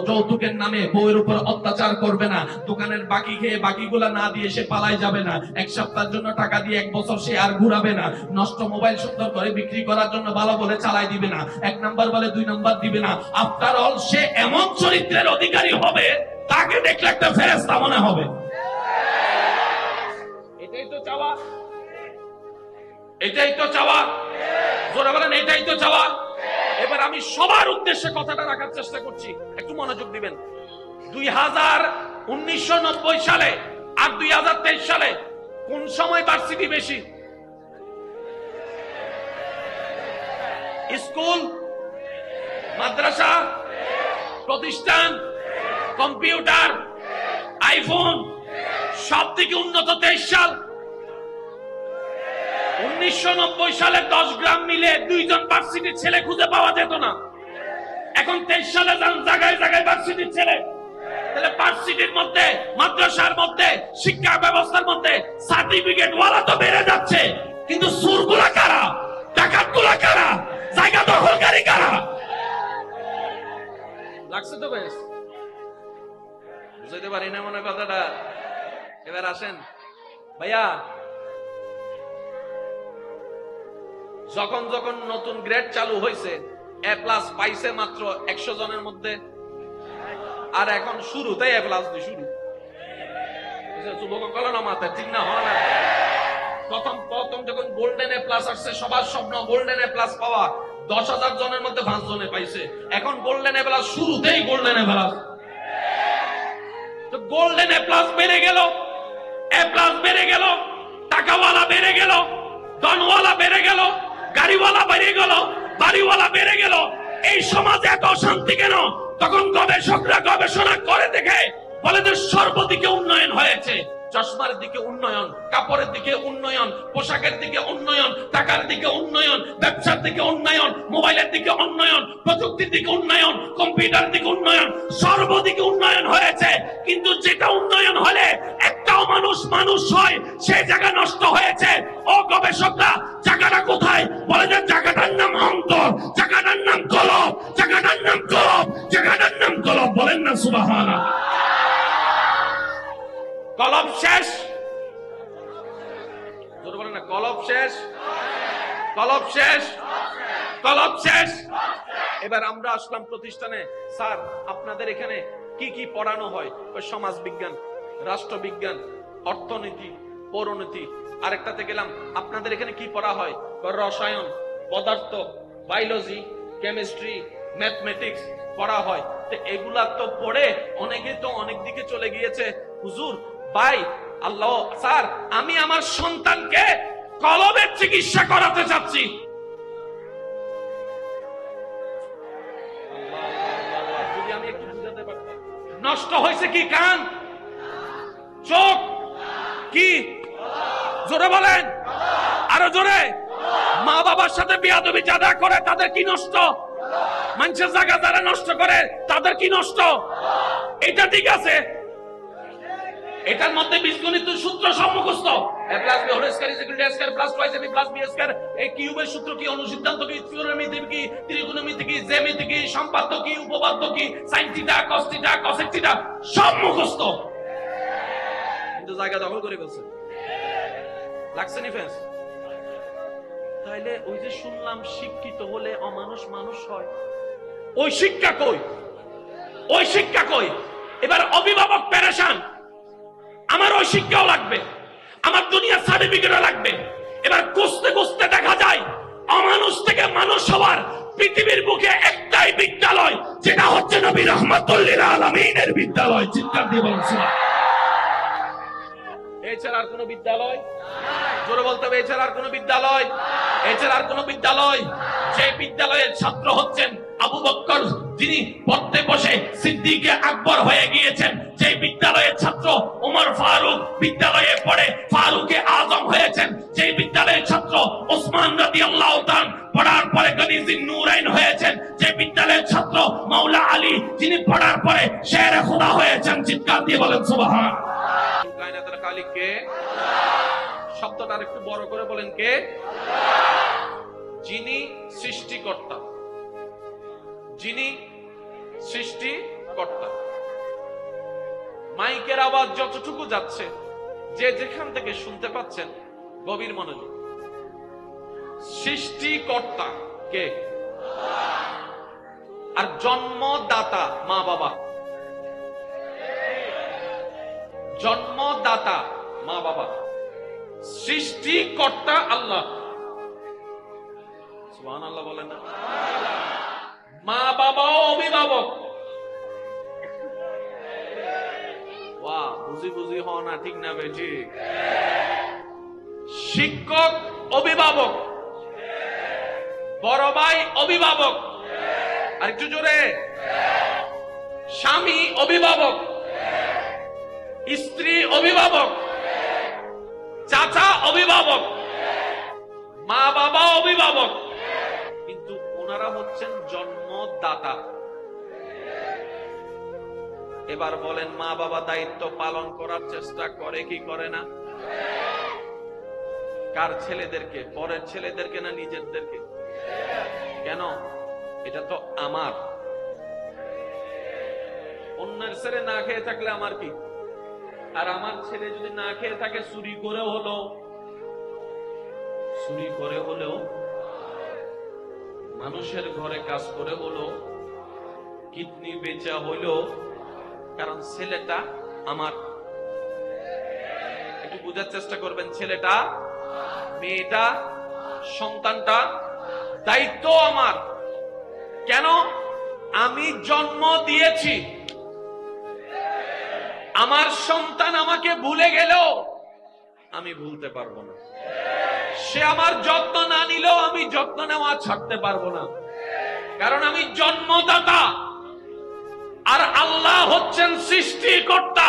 যৌতুকের নামে বউয়ের উপর অত্যাচার করবে না, দোকানের বাকি খেয়ে বাকিগুলা না দিয়ে সে পালায় যাবে না, এক সপ্তাহের জন্য টাকা দিয়ে এক বছর সে আর ঘুরাবে না, নষ্ট মোবাইল সুন্দর করে বিক্রি করার জন্য ভালো বলে চালাই দিবে না, এক নাম্বার বলে দুই নাম্বার দিবে না। আফটার অল সে এমন চরিত্রের অধিকারী হবে, তাকে দেখলে একটা ফেরেশতা মনে হবে। এটাই তো চাওয়া, এটাই তো চাওয়া। জোরে বলেন, এটাই তো চাওয়া। এবার আমি সবার উদ্দেশ্যে কথাটা রাখার চেষ্টা করছি, একটু মনোযোগ দিবেন। 1990 সালে আর 2023 সালে কোন সময় ভার্সিটি বেশি? স্কুল, মাদ্রাসা, প্রতিষ্ঠান, কম্পিউটার, আইফোন, সব থেকে উন্নত 23 সাল। 1990 সালে 10 গ্রাম মিলে 2 জন ভার্সিটির ছেলে খুঁজে পাওয়া যেত না। এখন 23 সালে জায়গায় জায়গায় ভার্সিটির ছেলে। তাহলে ভার্সিটির মধ্যে, মাদ্রাসার মধ্যে, শিক্ষা ব্যবস্থার মধ্যে সার্টিফিকেট ওয়ালা তো বেড়ে যাচ্ছে, কিন্তু সুরগুলা কারা? ডাকাতগুলা কারা? জায়গা দখলকারী কারা? লাগছে তো বেশ, বুঝাইতে পারি না মনে কথাটা। এবার আসেন ভাইয়া, যখন যখন নতুন গ্রেড চালু হয়েছে, এ প্লাস পাইছে মাত্র 100 জনের মধ্যে, আর এখন শুরুতেই এ প্লাস দিয়ে শুরু। যুবকগুলো না মাথায় ঠিক না হয় না। প্রথম যখন গোল্ডেন এ প্লাস আসছে, সবার স্বপ্ন গোল্ডেন এ প্লাস পাওয়া। 10,000 জনের মধ্যে 5 জনে পাইছে। এখন গোল্ডেন এ প্লাস, শুরুতেই গোল্ডেন এ প্লাস। তো গোল্ডেন এ প্লাস বেড়ে গেল, এ প্লাস বেড়ে গেল, টাকাওয়ালা বেড়ে গেল, ধনওয়ালা বেড়ে গেল, গাড়িওয়ালা বেড়ে গেল, বাড়িওয়ালা বেড়ে গেল। এই সমাজে এত অশান্তি কেন? তখন গবেষকরা গবেষণা করে দেখে বলে যে সর্বদিকে উন্নয়ন হয়েছে। চশমার দিকে উন্নয়ন, কাপড়ের দিকে উন্নয়ন, পোশাকের দিকে উন্নয়ন, টাকার দিকে উন্নয়ন, ব্যবসার দিকে উন্নয়ন, মোবাইলের দিকে উন্নয়ন, প্রযুক্তির দিকে উন্নয়ন, কম্পিউটার দিকে উন্নয়ন, সর্বদিকে উন্নয়ন হয়েছে। কিন্তু যেটা উন্নয়ন হলে একটাও মানুষ মানুষ হয়, সেই জায়গা নষ্ট হয়েছে। ও গবেষকরা, জায়গাটা কোথায়? বলে যে জায়গাটার নাম অন্তর, জায়গাটার নাম কলব, জায়গাটার নাম কলব, জায়গাটার নাম কলব। বলেন না সুবহানাল্লাহ। কলব শেষ, বলেন না কলব শেষ, কলব শেষ, কলব শেষ। এবার আমরা আসলাম প্রতিষ্ঠানে। স্যার, আপনাদের এখানে কি কি পড়ানো হয়? সমাজ বিজ্ঞান, রাষ্ট্রবিজ্ঞান, অর্থনীতি, পৌরনীতি। আরেকটাতে গেলাম, আপনাদের এখানে কি পড়া হয়? রসায়ন, পদার্থ, বায়োলজি, কেমিস্ট্রি, ম্যাথমেটিক্স পড়া হয়। তো এগুলা তো পড়ে অনেকে তো অনেক দিকে চলে গিয়েছে। হুজুর, ভাই, আল্লাহ, স্যার, আমি আমার সন্তানকে কলবের চিকিৎসা করাতে চাচ্ছি। যদি আমি একটু বুঝাতে পারতাম। নষ্ট হয়েছে কি কান, চোখ, কি? জোরে বলেন, আরো জোরে। মা বাবার সাথে বিয়াদবি যারা করে তাদের কি নষ্ট? মানুষের জায়গা যারা নষ্ট করে তাদের কি নষ্ট? এটা ঠিক আছে, এটার মধ্যে বীজগণিত সূত্র সম্মুখস্থ। a plus b whole square is equal to a square plus twice ab plus b square। এই কিউবের সূত্র কি, অনুসিদ্ধান্ত কি, থিওরেমিতি কি, ত্রিকোণমিতি কি, জ্যামিতি কি, সম্পাদ্য কি, উপপাদ্য কি, sin theta, cos theta, cosec theta সম্মুখস্থ। কিন্তু জায়গা দখল করে ফেলছে। লাগছে নি ফেন্স? তাইলে ওই যে শুনলাম শিক্ষিত হলে অমানুষ মানুষ হয়, ওই শিক্ষা কই? ওই শিক্ষা কই? এবার অভিভাবক পেরেশান, আমার ওই শিক্ষাও লাগবে, আমার দুনিয়ার সার্টিফিকেটও লাগবে। এবার খুঁজতে খুঁজতে দেখা যায় অমানুষ থেকে মানুষ হওয়ার পৃথিবীর বুকে একটাই বিদ্যালয়, যেটা হচ্ছে নবী রাহমাতুল লিল আলামিনের বিদ্যালয়। চিৎকার দিয়ে বলুন সুবহানাল্লাহ। এছাড়া আর কোন বিদ্যালয়? জোরে বলতে হবে, এছাড়া আর কোন বিদ্যালয়? এছাড়া আর কোন বিদ্যালয়? যে বিদ্যালয়ের ছাত্র হচ্ছেন আবু বকর, যিনি পড়তে বসে সিদ্দিকে আকবর হয়ে গিয়েছেন। যে বিদ্যালয়ের ছাত্র ওমর ফারুক বিদ্যালয়ে পড়ে ফারুকে আজম হয়েছেন। যে বিদ্যালয়ের ছাত্র ওসমান রাদিয়াল্লাহু তাআলা পড়ার পরে গনিজিন নূরাইন হয়েছেন। যে বিদ্যালয়ের ছাত্র মাওলা আলী, যিনি পড়ার পরে শেরে খোদা হয়েছেন। চিৎকার দিয়ে বলেন সুবহান। কায়নাতের খালিক কে? শব্দটা একটু বড় করে বলেন, কে? যিনি সৃষ্টিকর্তা, যিনি সৃষ্টিকর্তা। মাইকের আওয়াজ যতটুকু যাচ্ছে, যে যেখান থেকে শুনতে পাচ্ছেন, গভীর মনোযোগ। সৃষ্টিকর্তা কে? আর জন্মদাতা মা বাবা। জন্মদাতা মা বাবা, সৃষ্টিকর্তা আল্লাহ। সুবহানাল্লাহ বলেন না? মা বাবাও অভিভাবক। ওয়াহ, বুঝি বুঝি হ না, ঠিক না বেজি? শিক্ষক অভিভাবক, বড় ভাই অভিভাবক, আরেকটু জোরে। স্বামী অভিভাবক, স্ত্রী অভিভাবক, চাচা অভিভাবক, মা বাবা অভিভাবক। কিন্তু ওনারা হচ্ছেন জন্মদাতা। এবার বলেন, মা বাবা দায়িত্ব পালন করার চেষ্টা করে কি করে না? কার ছেলেদেরকে? পরের ছেলেদেরকে না নিজেদেরকে? কেন? এটা তো আমার। অন্যের ছেলে না খেয়ে থাকলে আমার কি? আর আমার ছেলে যদি না খেয়ে থাকে, চুরি করে হলেও, চুরি করে হলেও, মানুষের ঘরে কাজ করে হলো, কিডনি বেচা হইলো, কারণ ছেলেটা আমার। একটু বোঝার চেষ্টা করবেন, ছেলেটা, মেয়েটা, সন্তানটা, দায়িত্ব আমার। কেন? আমি জন্ম দিয়েছি। আমার সন্তান আমাকে ভুলে গেলেও আমি ভুলতে পারবো না। সে আমার যত্ন না নিলেও আমি যত্ন নেওয়া ছাড়তে পারবো না, কারণ আমি জন্মদাতা। আর আল্লাহ হচ্ছেন সৃষ্টিকর্তা।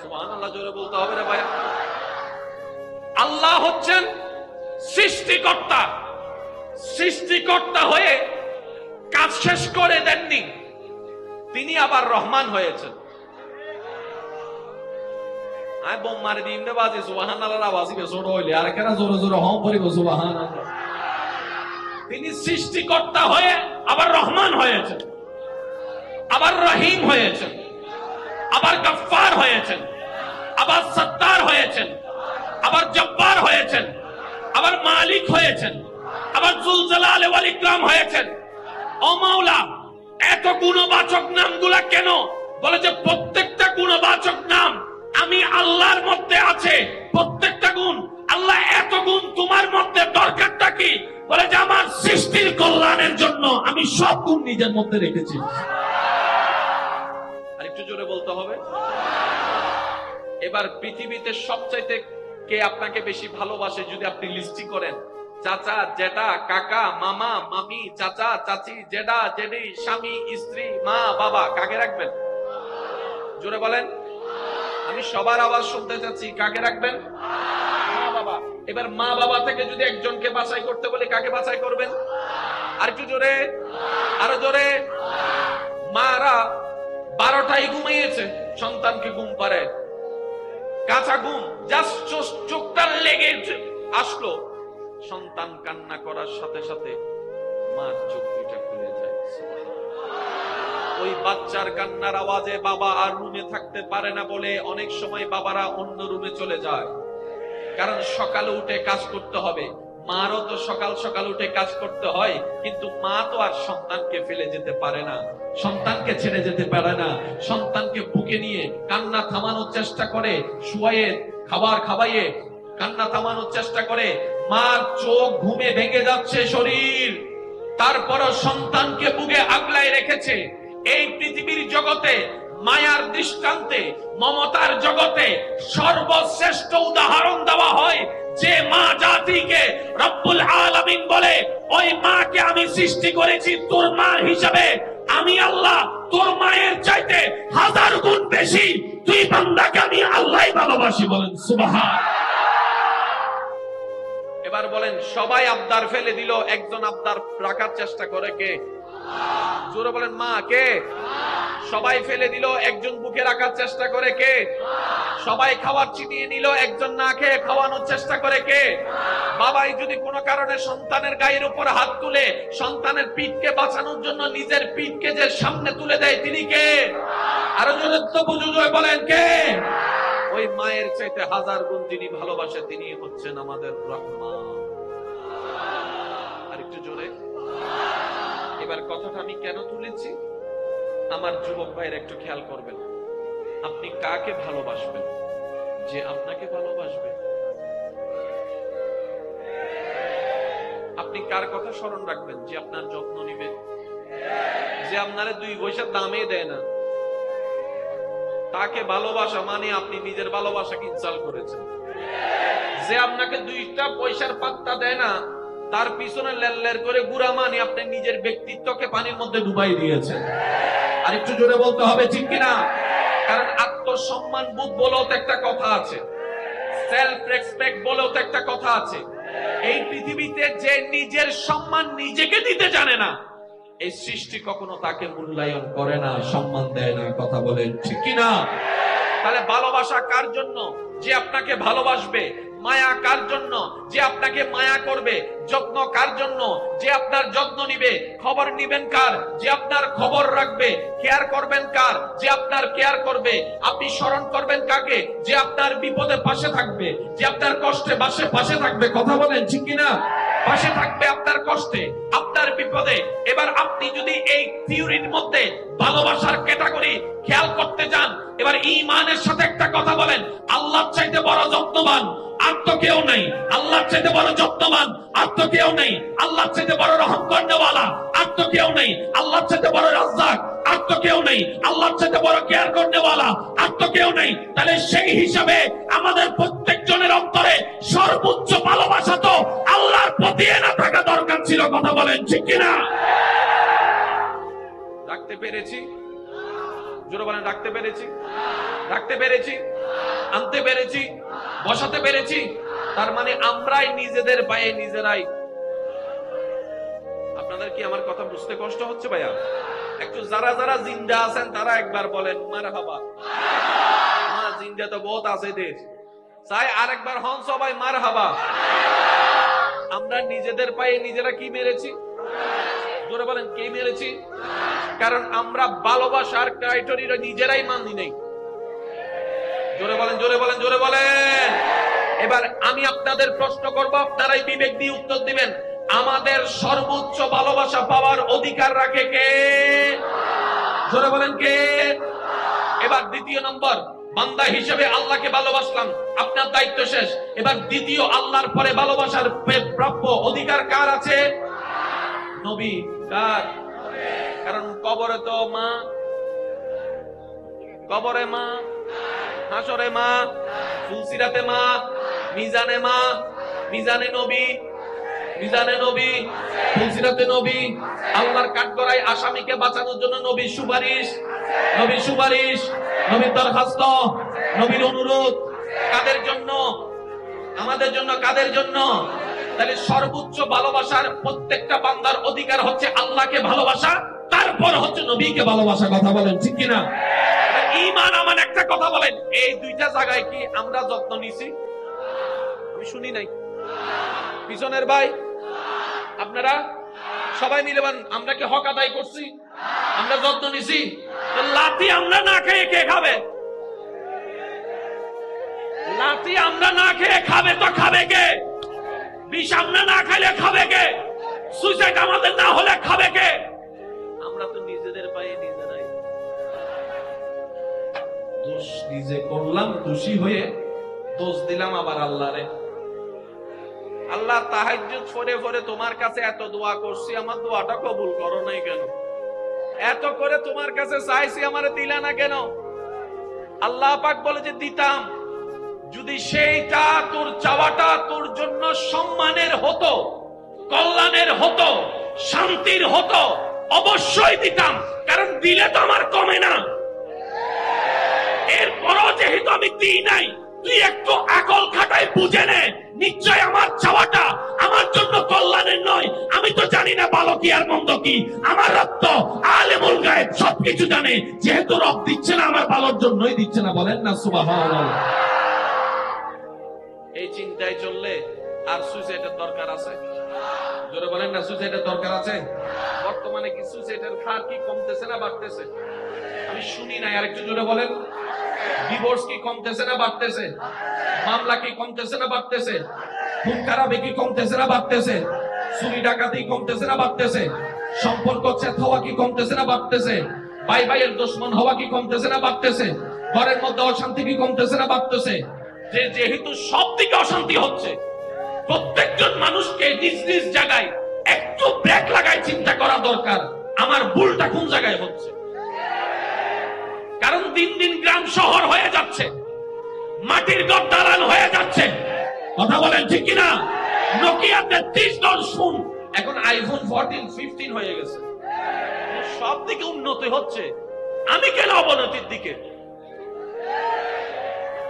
সুবহানাল্লাহ জোরে বলতে হবে রে ভাই। আল্লাহ হচ্ছেন সৃষ্টিকর্তা। সৃষ্টিকর্তা হয়ে কাজ শেষ করে দেননি, তিনি আবার রহমান হয়েছেন। আয় বোম মারি দিন রে বাজি, সুবহানাল্লাহর আওয়াজ বে ছোট হইলে আর কেন জোরে জোরে হম পড়িব সুবহানাল্লাহ। তিনি সৃষ্টিকর্তা হয়ে আবার রহমান হয়েছেন, আবার রহিম হয়েছেন, আবার গফফার হয়েছেন, আবার সত্তার হয়েছেন, আবার জব্বার হয়েছেন, আবার মালিক হয়েছেন, আবার যুল জালালি ওয়াল ইকরাম হয়েছেন। ও মাওলা, এত গুণবাচক নামগুলা কেন? বলে যে প্রত্যেকটা গুণবাচক নাম আমি আল্লাহর মধ্যে আছে প্রত্যেকটা গুণ। আল্লাহ এত গুণ তোমার মধ্যে দরকারটা কি? বলে যে আমার সৃষ্টির কল্যাণের জন্য আমি সব গুণ নিজের মধ্যে রেখেছি। আর একটু জোরে বলতে হবে। এবার পৃথিবীতে সবচাইতে কে আপনাকে বেশি ভালোবাসে যদি আপনি লিস্টি করেন, চাচা, জেঠা, কাকা, মামা, মামি, চাচা, চাচি, জেঠা, জেঠি, স্বামী, স্ত্রী, মা, বাবা, কাকে রাখবেন? জোরে বলেন। আমি সবার আওয়াজ শুনতে চাচ্ছি, কাকে রাখবেন? মা বাবা। এবার মা বাবা থেকে যদি একজনকে বাছাই করতে বলি, কাকে বাছাই করবেন? আর একটু জোরে, আরো জোরে। মারা 12টায় ঘুমিয়েছে, সন্তানকে ঘুম পারে, কাঁচা ঘুম, জাস্ট চোখটা লেগে আসলো, সন্তান কান্না করার সাথে সাথে মার চোখ দুইটা খুলে যায়। ওই বাচ্চার কান্নার আওয়াজে বাবা আর রুমে থাকতে পারে না বলে অনেক সময় বাবারা অন্য রুমে চলে যায়, কারণ সকালে উঠে কাজ করতে হবে। মারও তো সকাল সকাল উঠে কাজ করতে হয়, কিন্তু মা তো আর সন্তানকে ফেলে যেতে পারে না, সন্তানকে ছেড়ে যেতে পারে না। সন্তানকে বুকে নিয়ে কান্না থামানোর চেষ্টা করে, শুয়াইয়ে খাবার খাওয়াইয়ে কান্না থামানোর চেষ্টা করে। মার চোখ ঘুমে ভেঙে যাচ্ছে শরীর, তারপরও সন্তানকে বুকে আগলায় রেখেছে। এই পৃথিবীর জগতে মায়ার দৃষ্টান্তে, মমতার জগতে সর্বশ্রেষ্ঠ উদাহরণ দেওয়া হয় যে মা জাতিকে। রব্বুল আলামিন বলে, ওই মাকে আমি সৃষ্টি করেছি তোর মা হিসাবে। আমি আল্লাহ তোর মায়ের চাইতে 1000 গুণ বেশি তুই বান্দাকে আমি আল্লাহই ভালোবাসি। বলেন সুবহান। এবার বলেন, সবাই আবদার ফেলে দিল, একজন আবদার রাখার চেষ্টা করে, কে? জোরে বলেন, মা। কে? সবাই ফেলে দিল, একজন বুকে রাখার চেষ্টা করে, কে? সবাই খাবার ছিটিয়ে নিল, একজন না খেয়ে খাওয়ানোর চেষ্টা করে, কে? বাবাই যদি কোনো কারণে সন্তানের গায়ের উপর হাত তুলে সন্তানের পিঠকে বাঁচানোর জন্য নিজের পিঠকে যে সামনে তুলে দেয়, তিনি কে? আরো জোরে তো বুঝে বলেন, কে? ওই মায়ের চাইতে 1000 গুণ যিনি ভালোবাসে, তিনি হচ্ছেন আমাদের রহমান। আর একটু জোরে। এবার কথাটা আমি কেন তুলেছি, আমার যুবক ভাইয়ের একটু খেয়াল করবেন। আপনি কাকে ভালোবাসবেন যে আপনাকে ভালোবাসবে? আপনি কার কথা স্মরণ রাখবেন যে আপনার যত্ন নিবে, যে আপনারে 2 পয়সা দামে দেয় না? তাকে ভালোবাসা মানে আপনি নিজের ভালোবাসাকে ইনসাল্ট করেছেন। যে আপনাকে 2টা পয়সার পাত্তা দেয় না, তার পিছনে লেল করে গুড়া মানে আপনি নিজের ব্যক্তিত্বকে পানির মধ্যে ডুবাই দিয়েছেন। আর একটু জোরে বলতে হবে, ঠিক কিনা? কারণ আত্মসম্মান বোধ বলেও তো একটা কথা আছে, সেলফ রেসপেক্ট বলেও তো একটা কথা আছে। এই পৃথিবীতে যে নিজের সম্মান নিজেকে দিতে জানে না, এই সৃষ্টি কখনো তাকে মূল্যায়ন করে না, সম্মান দেয় না। কথা বলেন, ঠিক কিনা? তাহলে ভালোবাসা কার জন্য? যে আপনাকে ভালোবাসবে। মায়া কার জন্য? যে আপনাকে মায়া করবে। যত্ন কার জন্য? যে আপনার যত্ন নিবে। খবর নিবেন কার? যে আপনার খবর রাখবে। কেয়ার করবেন কার? যে আপনার কেয়ার করবে। আপনি স্মরণ করবেন কাকে? যে আপনার বিপদে পাশে থাকবে, যে আপনার কষ্টে পাশে থাকবে। কথা বলেন, ঠিক কিনা? পাশে থাকবে আপনার কষ্টে, আপনার বিপদে। এবার আপনি যদি এই থিওরির মধ্যে ভালোবাসার ক্যাটাগরি খেয়াল করতে যান, এবার ঈমানের সাথে একটা কথা বলেন, আল্লাহর চাইতে বড় যত্নবান আর তো কেউ নাই। আল্লাহর চাইতে বড় যত্নবান আর তো কেউ নেই। আল্লাহর চাইতে বড় রহম করনেওয়ালা আর তো কেউ নেই। আল্লাহর চাইতে বড় রাজ্জাক আর তো কেউ নেই। আল্লাহর চাইতে বড় কেয়ার করনেওয়ালা আর তো কেউ নেই। তাহলে সেই হিসাবে আমাদের প্রত্যেকজনের অন্তরে সর্বোচ্চ ভালোবাসা তো আল্লাহর প্রতি না থাকা দরকার ছিল। কথা বলেন, ঠিক কিনা? রাখতে পেরেছি? জোরে বলেন, রাখতে পেরেছি? রাখতে পেরেছি? আনতে পেরেছি? বসাতে পেরেছি? তার মানে আমরাই নিজেদের পায়ে নিজেরাই। আপনাদের কি আমার কথা বুঝতে কষ্ট হচ্ছে ভাইয়া? একটু যারা যারা জিন্দা আছেন তারা একবার বলেন মারহাবা। হ্যাঁ, জিন্দা তো বহুত আছে দেশ, চাই আরেকবার হন সবাই মারহাবা। আমরা নিজেদের পায়ে নিজেরা কি মেরেছি? জোরে বলেন, কে মেরেছি? কারণ আমরা ভালোবাসার ক্রাইটেরিয়া নিজেরাই মানি নেই। জোরে বলেন, জোরে বলেন, জোরে বলেন। এবার আমি আপনাদের প্রশ্ন করব, আপনারাই বিবেক দিয়ে উত্তর দিবেন। আমাদের সর্বোচ্চ ভালোবাসা পাওয়ার অধিকার রাখে কে? জোরে বলেন, কে? এবার দ্বিতীয় নম্বর, বান্দা হিসেবে আল্লাহকে ভালোবাসলাম, আপনার দায়িত্ব শেষ। এবার দ্বিতীয় আল্লাহর পরে ভালোবাসার প্রাপ্য অধিকার কার আছে? নবী। কার? কারণ কবরে তো মা, কবরে মা, হাসরে মা, ফুলসিরাতে মা, মিজানে মা, মিজানে নবী, মিজানে নবী, ফুলসিরাতে নবী, আল্লাহর কাঠগড়ায় আসামিকে বাঁচানোর জন্য নবীর সুপারিশ, নবীর সুপারিশ, নবীর দরখাস্ত, নবীর অনুরোধ। কাদের জন্য? আমাদের জন্য। কাদের জন্য? তাহলে সর্বোচ্চ ভালোবাসার প্রত্যেকটা বান্দার অধিকার হচ্ছে আল্লাহকে ভালোবাসা, তারপর হচ্ছে নবীকে ভালোবাসা। কথা বলেন ঠিক কিনা? ঈমান আমার একটা কথা বলেন, এই দুইটা জায়গায় কি আমরা যত্ন নিছি? আমি শুনি নাই। পিছনের ভাই আপনারা সবাই মিলে আমরা কি হক আদায় করছি? আমরা যত্ন নিছি? লাঠি আমরা না খেয়ে কে খাবে? লাঠি আমরা না খেয়ে খাবে তো খাবে কে? বিষ আমরা না খাইলে খাবে কে? সুইসাইড আমাদের না হলে খাবে কে? আমরা তো নিজেদের পায়ে নিজেরাই দোষ নিজে করলাম, দোষী হয়ে দোষ দিলাম আবার আল্লাহরে। আল্লাহ তাহাজ্জুদ পড়ে পড়ে তোমার কাছে এত দোয়া করছি, আমার দোয়াটা কবুল করো নাই কেন? এত করে তোমার কাছে চাইছি, আমারে দিলা না কেন? আল্লাহ পাক বলে যে দিতাম, যদি সেইটা তোর চাওয়াটা তোর জন্য সম্মানের হতো, কল্যাণের হতো, শান্তির হতো, অবশ্যই দিতাম। কারণ দিলে তো আমার কমে না। এরপরও যেহেতু আমি দিই নাই, তুই একটু আকল খাটাই বুঝে নে, নিশ্চয় আমার চাওয়াটা আমার জন্য কল্যাণের নয়। আমি তো জানি না ভালো কি আর মন্দ কি, আমার রব তো আলেমুল গায়েব, সবকিছু জানে। যেহেতু রব দিচ্ছে না, আমার ভালোর জন্যই দিচ্ছে না। বলেন না সুবহানাল্লাহ। এই চিন্তায় চললে আর সুইসাইডের দরকার আছে? জোরে বলেন না, সুইসাইডের দরকার আছে? বর্তমানে কি সুইসাইডের হার কি কমতেছে না বাড়তেছে? আমি শুনি না, আরেকটু জোরে বলেন। ডিভোর্স কি কমতেছে না বাড়তেছে? মামলা কি কমতেছে না বাড়তেছে? খুন খারাপি কি কমতেছে না বাড়তেছে? চুরি ডাকাতি কমতেছে না বাড়তেছে? সম্পর্ক ছেদ হওয়া কি কমতেছে না বাড়তেছে? ভাই ভাইয়ের দুশমন হওয়া কি কমতেছে না বাড়তেছে? ঘরের মধ্যে অশান্তি কি কমতেছে না বাড়তেছে? যেহেতু সব দিকে অশান্তি হচ্ছে, প্রত্যেকজন মানুষকে নিজ নিজ জায়গায় একটু ব্রেক লাগায় চিন্তা করা দরকার, আমার ভুলটা কোন জায়গায় হচ্ছে। কারণ দিন দিন গ্রাম শহর হয়ে যাচ্ছে, মাটির ঘর দালান হয়ে যাচ্ছে। কথা বলেন ঠিক কিনা? নোকিয়া 33 শুন, এখন আইফোন 14, 15 হয়ে গেছে। সব দিকে উন্নতি হচ্ছে, আমি কেন অবনতির দিকে?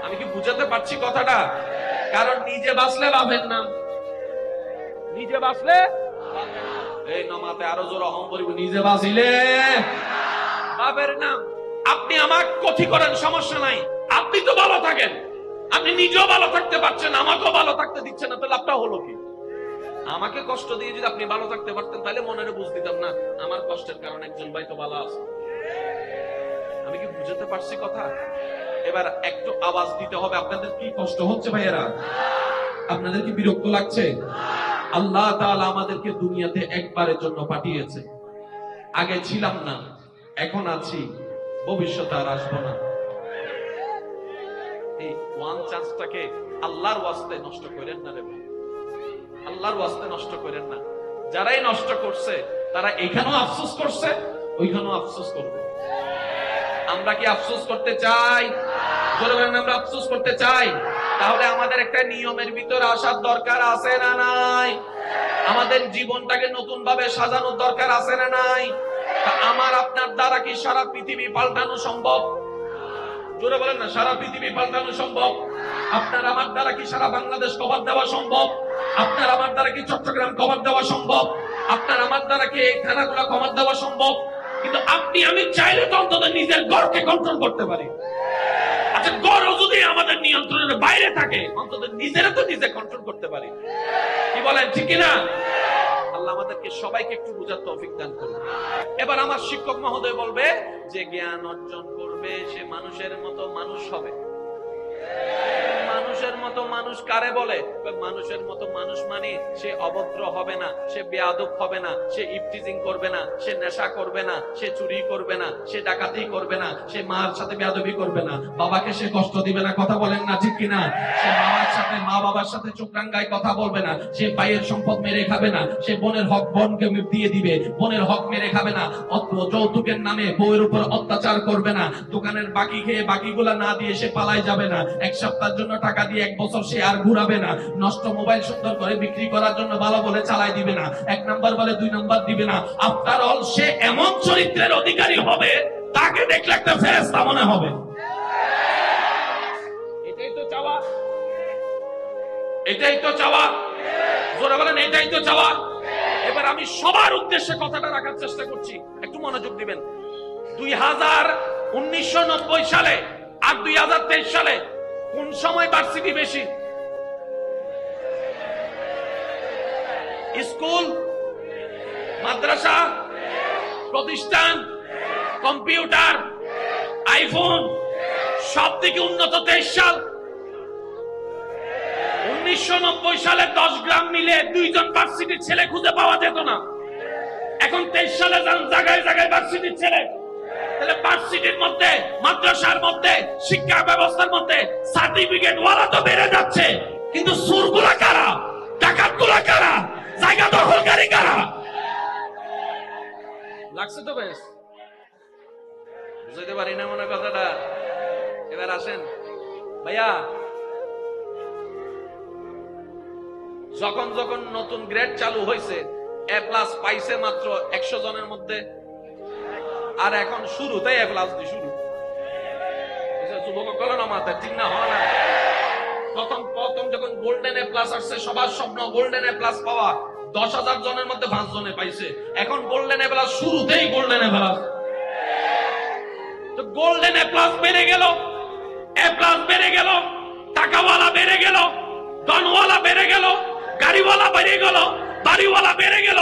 আমি কি বুঝাতে পারছি কথাটা? কারণ নিজে বাঁচলে বাপের নাম, নিজে বাঁচলে এই নমাতে আরো জোর অহম করিব, নিজে বাঁচিলে বাপের নাম। আপনি আমার ক্ষতি করেন, সমস্যা নাই, আপনি তো ভালো থাকেন, আপনি নিজেও ভালো থাকতে পারছেন, আমাকেও ভালো থাকতে দিচ্ছেন না, তো লাভটা হলো কি? আমাকে কষ্ট দিয়ে যদি আপনি ভালো থাকতে পারতেন, তাহলে মনের বুঝ দিতাম না আমার কষ্টের কারণে একজন ভাই তো ভালো আছে। আমি কি বুঝাতে পারছি কথা? এবার একটু আওয়াজ দিতে হবে। আপনাদের কি কষ্ট হচ্ছে ভাইয়েরা? আপনাদের কি বিরক্ত লাগছে? আল্লাহ তাআলা আমাদেরকে দুনিয়াতে একবারের জন্য পাঠিয়েছে। আগে ছিলাম না, এখন আছি, ভবিষ্যতে আর আসবো না। এই ওয়ান চান্সটাকে আল্লাহর ওয়াস্তে নষ্ট করেন না রে ভাই, আল্লাহর ওয়াস্তে নষ্ট করেন না। যারাই নষ্ট করছে তারা এখানেও আফসোস করছে, ওইখানেও আফসোস করবে। আমরা কি আফসোস করতে চাই? জোরে বলেন, আমরা আফসোস করতে চাই? তাহলে আমাদের একটা নিয়মের ভিতরে আসার দরকার আছে না নাই? আমাদের জীবনটাকে নতুন ভাবে সাজানোর দরকার আছে না নাই? আমার আপনার দ্বারা কি সারা পৃথিবী পাল্টানো সম্ভব? জোরে বলেন না, সারা পৃথিবী পাল্টানো সম্ভব? আপনার আমার দ্বারা কি সারা বাংলাদেশ কভার দেওয়া সম্ভব? আপনার আমার দ্বারা কি চট্টগ্রাম কভার দেওয়া সম্ভব? আপনার আমার দ্বারা কি এই থানাগুলো কভার দেওয়া সম্ভব? কিন্তু আপনি আমি চাইলে তো অন্তত নিজের ঘরকে কন্ট্রোল করতে পারি। আচ্ছা, ঘরও যদি আমাদের নিয়ন্ত্রণের বাইরে থাকে, অন্তত নিজেরা তো নিজে কন্ট্রোল করতে পারি। কি বলেন, ঠিক কিনা? আল্লাহ আমাদেরকে সবাইকে একটু বুঝার তৌফিক দান করুন। এবার আমার শিক্ষক মহোদয় বলবে যে জ্ঞান অর্জন করবে, সে মানুষের মতো মানুষ হবে, মানুষের মানুষের মতো মানুষ কারে বলে? মানুষের মতো মানুষ মানে সে অভদ্র হবে না, সে বেয়াদব হবে না, সে ইফটিজিং করবে না, সে নেশা করবে না, সে চুরি করবে না, সে ডাকাতি করবে না, সে মার সাথে বেয়াদবি করবে না, বাবাকে সে কষ্ট দিবে না। কথা বলেন না ঠিক কিনা? সে মা বাবার সাথে চোখ রাঙ্গায় কথা বলবে না, সে ভাইয়ের সম্পদ মেরে খাবে না, সে বোনের হক বোনকে দিয়ে দিবে, বোনের হক মেরে খাবে না, যৌতুকের নামে বউয়ের উপর অত্যাচার করবে না, দোকানের বাকি খেয়ে বাকিগুলা না দিয়ে সে পালায় যাবে না, এক সপ্তাহের জন্য টাকা দিয়ে 1 বছর সে আর ঘুরাবে না, নষ্ট মোবাইল সুন্দর করে বিক্রি করার জন্য ভালো বলে চালাই দিবে না, 1 নাম্বার বলে 2 নাম্বার দিবে না। আফটার অল সে এমন চরিত্রের অধিকারী হবে, তাকে দেখলে একটা ফেরেশতা মনে হবে। এটাই তো চাওয়া, এটাই তো চাওয়া। জোরে বলেন, এটাই তো চাওয়া। এবার আমি সবার উদ্দেশ্যে কথাটা রাখার চেষ্টা করছি, একটু মনোযোগ দিবেন। 1990 সালে আর 2023 সালে কোন সময় ভার্সিটি বেশি? স্কুল, মাদ্রাসা, প্রতিষ্ঠান, কম্পিউটার, আইফোন সব থেকে উন্নত 23 সাল। 1990 সালে 10 গ্রাম মিলে 2 জন ভার্সিটির ছেলে খুঁজে পাওয়া যেত না। এখন 23 সালে জায়গায় জায়গায় ভার্সিটির ছেলে। তাহলে ভার্সিটির মধ্যে, মাদ্রাসার মধ্যে, শিক্ষা ব্যবস্থার মধ্যে সার্টিফিকেট ওয়ালা তো বেড়ে যাচ্ছে, কিন্তু সুরগুলা কারা? ডাকাতগুলা কারা? জায়গা দখলকারী কারা? লাগছে তো বেশ, বুঝতে পারি না মনে কথাটা। এবার আসেন ভাইয়া, যখন যখন নতুন গ্রেড চালু হয়েছে, এ প্লাস পাইছে মাত্র 100 জনের মধ্যে, আর এখন শুরুতেই এ প্লাস দিয়ে শুরু। যুবক না মাথায় ঠিক না হয় না। প্রথম যখন গোল্ডেন এ প্লাস আসছে, সবার স্বপ্ন গোল্ডেন এ প্লাস পাওয়া। 10,000 জনের মধ্যে 5 জনে পাইছে। এখন গোল্ডেন এ প্লাস, শুরুতেই গোল্ডেন এ প্লাস। তো গোল্ডেন এ প্লাস বেড়ে গেল, এ প্লাস বেড়ে গেল, টাকাওয়ালা বেড়ে গেল, ধনওয়ালা বেড়ে গেল, গাড়িওয়ালা বেড়ে গেল, বাড়িওয়ালা বেড়ে গেল।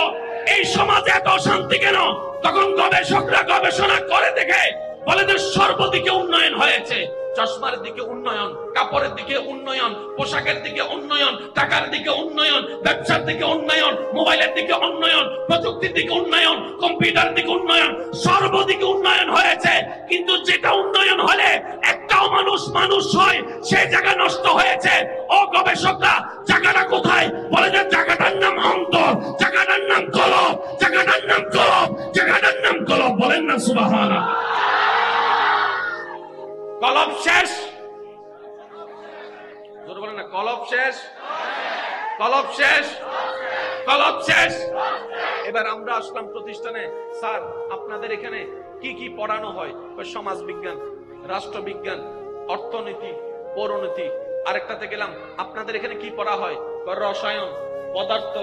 এই সমাজে এত অশান্তি কেন? তখন গবেষকরা গবেষণা করে দেখে বলে যে সর্বদিকে উন্নয়ন হয়েছে। চশমার দিকে উন্নয়ন, কাপড়ের দিকে উন্নয়ন, পোশাকের দিকে উন্নয়ন, টাকার দিকে উন্নয়ন, ব্যবসার দিকে উন্নয়ন, মোবাইলের দিকে উন্নয়ন, প্রযুক্তির দিকে উন্নয়ন, কম্পিউটার দিকে উন্নয়ন, সর্বদিকে উন্নয়ন হয়েছে। কিন্তু যেটা উন্নয়ন হলে একটাও মানুষ হয়, সেই জায়গা নষ্ট হয়েছে। ও গবেষকরা, জায়গাটা কোথায়? বলে যে জায়গাটার নাম অন্তর, জায়গাটার নাম কলব, জায়গাটার নাম কলব, জায়গাটার নাম কলব। বলেন না সুবহানাল্লাহ। কলব শেষ, জোরে বলেন না, কলব শেষ, কলব শেষ, কলব শেষ। এবার আমরা আসলাম প্রতিষ্ঠানে। স্যার, আপনাদের এখানে কি কি পড়ানো হয়? সমাজ বিজ্ঞান, রাষ্ট্রবিজ্ঞান, অর্থনীতি, পৌরনীতি। আরেকটাতে গেলাম, আপনাদের এখানে কি পড়া হয়? রসায়ন, পদার্থ,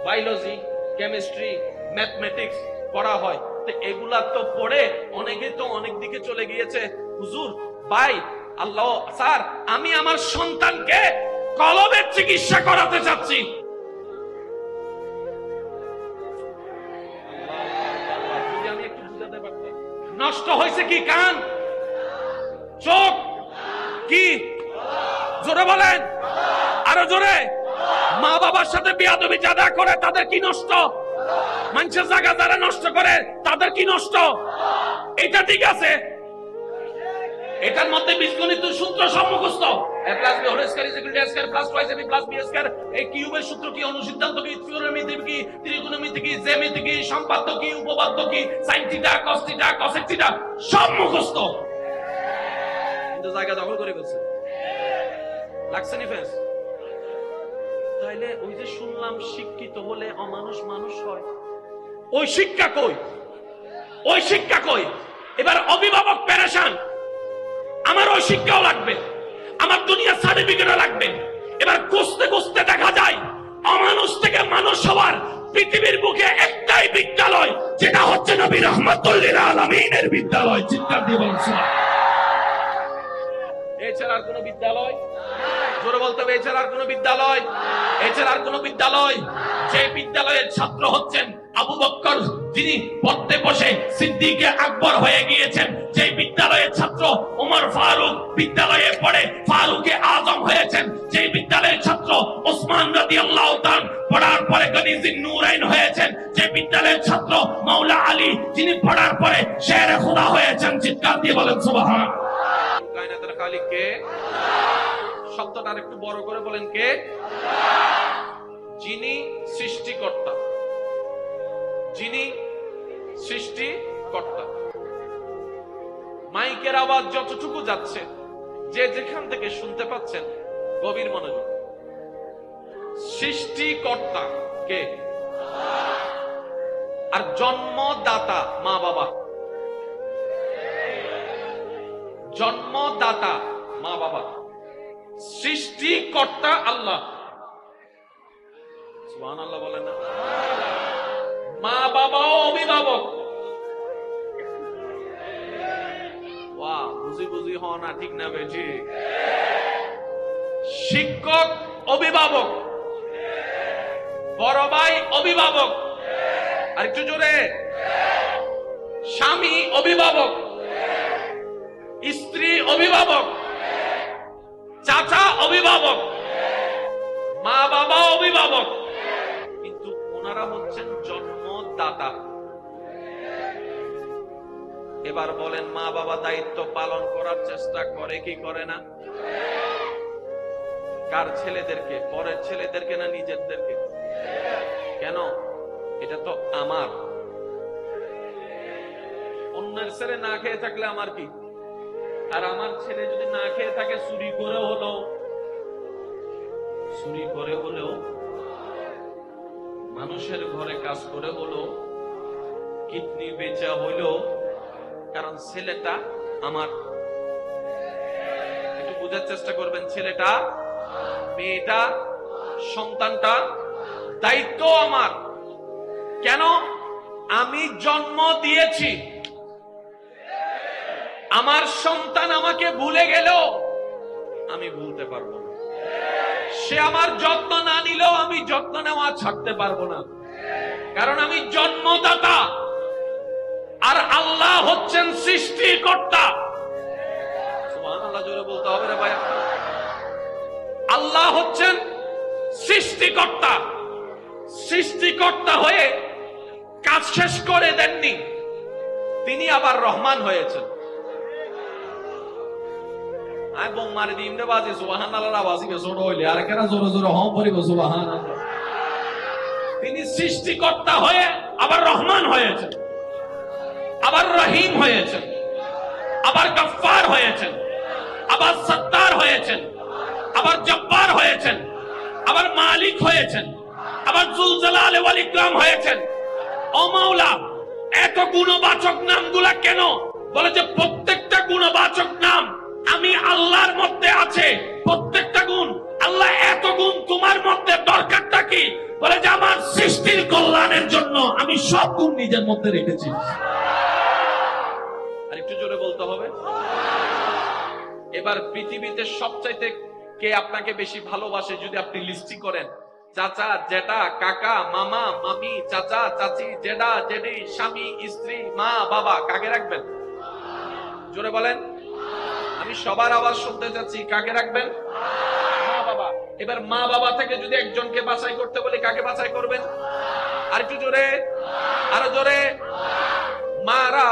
বায়োলজি, কেমিস্ট্রি, ম্যাথমেটিক্স পড়া হয়। তো এগুলা তো পড়ে অনেকে তো অনেক দিকে চলে গিয়েছে। হুজুর, ভাই, আল্লাহ, স্যার, আমি আমার সন্তানকে কলবের চিকিৎসা করাতে চাচ্ছি। যদি আমি একটু বুঝাতে পারতাম। নষ্ট হয়েছে কি? কান, চোখ, কি? জোরে বলেন, আরো জোরে। মা বাবার সাথে বেয়াদবি যারা করে তাদের কি নষ্ট? মানুষের জায়গা যারা নষ্ট করে তাদের কি নষ্ট? এটা ঠিক আছে, এটার মধ্যে বীজগণিত সূত্র সব মুখস্থ। a plus b whole square is equal to a square plus twice ab plus b square। এই কিউবের সূত্র কি, অনুসিদ্ধান্ত কি, থিওরেমি কি, ত্রিকোণমিতি কি, জ্যামিতি কি, সম্পাদ্য কি, উপপাদ্য কি, sin theta, cos theta, cosec theta সব মুখস্থ। কিন্তু জায়গা দখল করে ফেলছে। লাগছে নি ফেস? তাইলে ওই যে শুনলাম শিক্ষিত হলে অমানুষ মানুষ হয়, ওই শিক্ষা কই? ওই শিক্ষা কই? এবার অভিভাবক পেরেশান, আমার ওই শিক্ষাও লাগবে, আমার দুনিয়ার সার্টিফিকেটও লাগবে। এবার খুঁজতে খুঁজতে দেখা যায় অমানুষ থেকে মানুষ হওয়ার পৃথিবীর বুকে একটাই বিদ্যালয়, যেটা হচ্ছে নবী রাহমাতুল লিল আলামিনের বিদ্যালয়। চিৎকার দিয়ে বলুন সুবহানাল্লাহ। এছাড়া আর কোনো বিদ্যালয়, জোরে বলতে হবে, এছাড়া আর কোনো বিদ্যালয়, এছাড়া আর কোনো বিদ্যালয়। যে বিদ্যালয়ের ছাত্র হচ্ছেন আবু বকর, যিনি পড়তে বসে সিদ্দিকে আকবর হয়ে গিয়েছেন, যে বিদ্যালয়ের ছাত্র ওমর ফারুক বিদ্যালয়ে পড়ে ফারুকে আজম হয়েছেন, যে বিদ্যালয়ের ছাত্র ওসমান রাদিয়াল্লাহু তাআলা পড়ার পরে গনিজুন নূরাইন হয়েছেন, যে বিদ্যালয়ের ছাত্র মাওলা আলী যিনি পড়ার পরে শেরে খোদা হয়েছেন। চিৎকার দিয়ে বলেন সুবহান। কায়নাতের খালিক কে? শব্দটা একটু বড় করে বলেন কে? যিনি সৃষ্টিকর্তা, যিনি সৃষ্টিকর্তা। মাইকের আওয়াজ যতটুকু যাচ্ছে, যে যেখান থেকে শুনতে পাচ্ছেন, গভীর মনোযোগ। সৃষ্টিকর্তা কে? আর জন্মদাতা মা বাবা। জন্মদাতা মা বাবা, সৃষ্টিকর্তা আল্লাহ। সুবহানাল্লাহ বলেন না? মা বাবাও অভিভাবক। ওয়া বুঝি বুঝি হ না, ঠিক না বেজি? শিক্ষক অভিভাবক, বড় ভাই অভিভাবক, আর একটু জোরে, স্বামী অভিভাবক, স্ত্রী অভিভাবক, চাচা অভিভাবক, মা বাবা অভিভাবক, কিন্তু ওনারা হচ্ছেন জন্মদাতা। এবার বলেন, মা বাবা দায়িত্ব পালন করার চেষ্টা করে কি করে না? কার ছেলেদেরকে? পরের ছেলেদেরকে না নিজেদেরকে? কেন? এটা তো আমার। অন্যের ছেলে না খেয়ে থাকলে আমার কি? আর আমার ছেলে যদি না খেয়ে থাকে, চুরি করে হলেও, চুরি করে হলেও, মানুষের ঘরে কাজ করে হলেও, কিডনি বেচা হইলেও, কারণ ছেলেটা আমার। একটু বোঝার চেষ্টা করবেন, ছেলেটা, মেয়েটা, সন্তানটা, দায়িত্ব আমার। কেন? আমি জন্ম দিয়েছি। আমার সন্তান আমাকে ভুলে গেলেও আমি ভুলতে পারবো না। সে আমার যত্ন না নিলেও আমি যত্ন নেওয়া ছাড়তে পারবো না, কারণ আমি জন্মদাতা। আর আল্লাহ হচ্ছেন সৃষ্টিকর্তা। সুবহানাল্লাহ জোরে বলতে হবে রে ভাই। আল্লাহ হচ্ছেন সৃষ্টিকর্তা। সৃষ্টিকর্তা হয়ে কাজ শেষ করে দেননি, তিনি আবার রহমান হয়েছেন। আই বোম মারি দিম রে বাজি, সুবহানাল্লাহর আওয়াজই বেজোড় হইলে আর কেন জোরে জোরে হম পড়িব সুবহানাল্লাহ। তিনি সৃষ্টিকর্তা হয়ে আবার রহমান হয়েছেন, আবার রহিম হয়েছেন, আবার গফফার হয়েছেন, আবার সত্তার হয়েছেন, আবার জব্বার হয়েছেন, আবার মালিক হয়েছেন, আবার জুল জালাল ওয়াল ইকরাম হয়েছেন। ও মাওলা, এত গুণবাচক নামগুলা কেন? বলে যে প্রত্যেকটা গুণবাচক নাম আমি আল্লাহর মধ্যে আছে। প্রত্যেকটা গুণ আল্লাহ, এত গুণ তোমার মধ্যে দরকারটা কি? বলে যে আমার সৃষ্টির কল্যাণের জন্য আমি সব গুণ নিজের মধ্যে রেখেছি। আর একটু জোরে বলতে হবে। এবার পৃথিবীতে সবচাইতে কে আপনাকে বেশি ভালোবাসে যদি আপনি লিস্টি করেন? চাচা, জেঠা, কাকা, মামা, মামি, চাচা, চাচি, জেঠা, জেঠি, স্বামী, স্ত্রী, মা, বাবা, কাকে রাখবেন? জোরে বলেন। আমি সবার আওয়াজ শুনতে চাচ্ছি, কাকে রাখবেন? মা বাবা। এবার মা বাবা থেকে যদি একজনকে বাছাই করতে বলি, কাকে বাছাই করবেন? আর একটু জোরে, আরো জোরে। মারা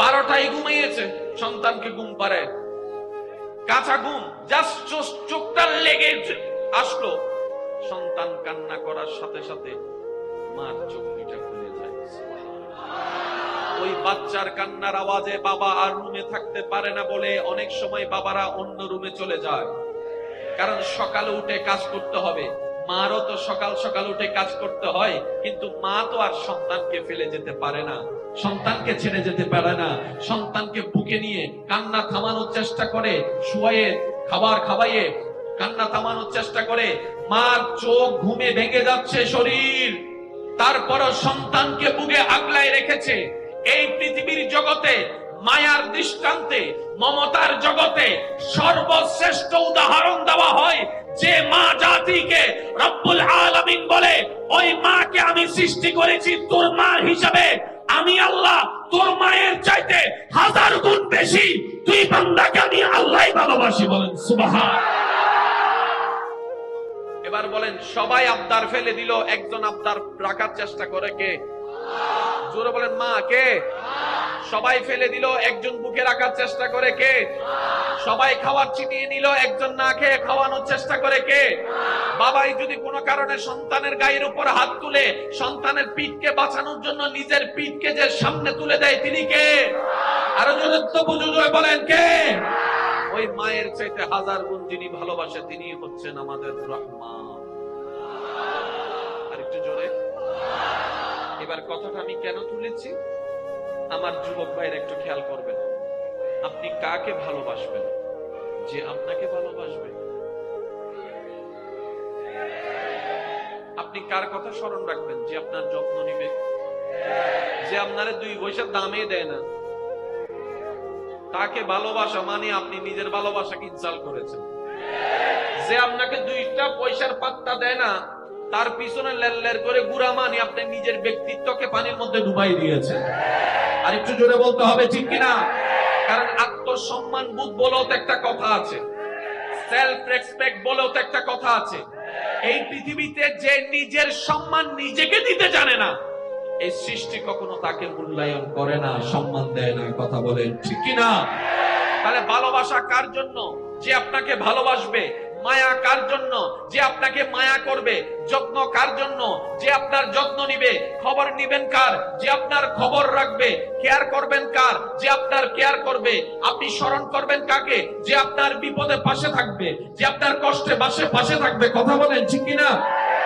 12টায় ঘুমিয়েছে, সন্তানকে ঘুম পাড়ায়, কাঁচা ঘুম, জাস্ট চোখটা লেগে আসলো, সন্তান কান্না করার সাথে সাথে মার চোখ দুইটা খুলে যায়। ওই বাচ্চার কান্নার আওয়াজে বাবা আর রুমে থাকতে পারে না বলে অনেক সময় বাবারা অন্য রুমে চলে যায়, কারণ সকালে উঠে কাজ করতে হবে। মারও তো সকাল সকাল উঠে কাজ করতে হয়, কিন্তু মা তো আর সন্তানকে ফেলে যেতে পারে না, সন্তানকে ছেড়ে যেতে পারে না। সন্তানকে বুকে নিয়ে কান্না থামানোর চেষ্টা করে, শুয়ায়ে খাবার খাওয়াইয়ে কান্না থামানোর চেষ্টা করে। মার চোখ ঘুমে ভেঙে যাচ্ছে শরীর, তারপরও সন্তানকে বুকে আগলায় রেখেছে। এই পৃথিবীর জগতে মায়ার দৃষ্টান্তে, মমতার জগতে সর্বশ্রেষ্ঠ উদাহরণ দেওয়া হয় যে মা জাতিকে রব্বুল আলামিন বলে, ওই মাকে আমি সৃষ্টি করেছি তোর মা হিসাবে, আমি আল্লাহ তোর মায়ের চাইতে 1000 গুণ বেশি তুই বান্দাকে আমি আল্লাহই ভালোবাসি। বলেন সুবহান। এবার বলেন, সবাই আবদার ফেলে দিল, একজন আবদার রাখার চেষ্টা করে কে? জোরে বলেন, মা। কে? সবাই ফেলে দিল, একজন বুকে রাখার চেষ্টা করে কে? সবাই খাবার ছিটিয়ে নিল, একজন না খেয়ে খাওয়ানোর চেষ্টা করে কে? বাবাই যদি কোনো কারণে সন্তানের গায়ের উপর হাত তুলে সন্তানের পিঠকে বাঁচানোর জন্য নিজের পিঠকে যে সামনে তুলে দেয়, তিনি কে? আরো জোরে তো বুঝে বলেন, কে? ওই মায়ের চাইতে 1000 গুণ যিনি ভালোবাসে, তিনি হচ্ছেন আমাদের রহমান। আরেকটু জোরে। এবার কথাটা আমি কেন তুলেছি, আমার যুবক ভাইয়ের একটু খেয়াল করবেন। আপনি কাকে ভালোবাসবেন? যে আপনাকে ভালোবাসবে। আপনি কার কথা স্মরণ রাখবেন? যে আপনার যত্ন নিবে, যে আপনারে 2 পয়সা দামে দেয় না। তাকে ভালোবাসা মানে আপনি নিজের ভালোবাসাকে ইনসাল্ট করেছেন। যে আপনাকে 2টা পয়সার পাত্তা দেয় না, তার পিছনে লের করে গুড়া মানে আপনি নিজের ব্যক্তিত্বকে পানির মধ্যে ডুবাই দিয়েছেন। আর একটু জোরে বলতে হবে, ঠিক কিনা? কারণ আত্মসম্মান বোধ বলেও তো একটা কথা আছে, সেলফ রেসপেক্ট বলেও তো একটা কথা আছে। এই পৃথিবীতে যে নিজের সম্মান নিজেকে দিতে জানে না, এই সৃষ্টি কখনো তাকে মূল্যায়ন করে না, সম্মান দেয় না। কথা বলেন, ঠিক কিনা? তাহলে ভালোবাসা কার জন্য? যে আপনাকে ভালোবাসবে। মায়া কার জন্য? যে আপনাকে মায়া করবে। যত্ন কার জন্য? যে আপনার যত্ন নিবে। খবর নিবেন কার? যে আপনার খবর রাখবে। কেয়ার করবেন কার? যে আপনার কেয়ার করবে। আপনি স্মরণ করবেন কাকে? যে আপনার বিপদে পাশে থাকবে, যে আপনার কষ্টে পাশে থাকবে। কথা বলেন, ঠিক কিনা?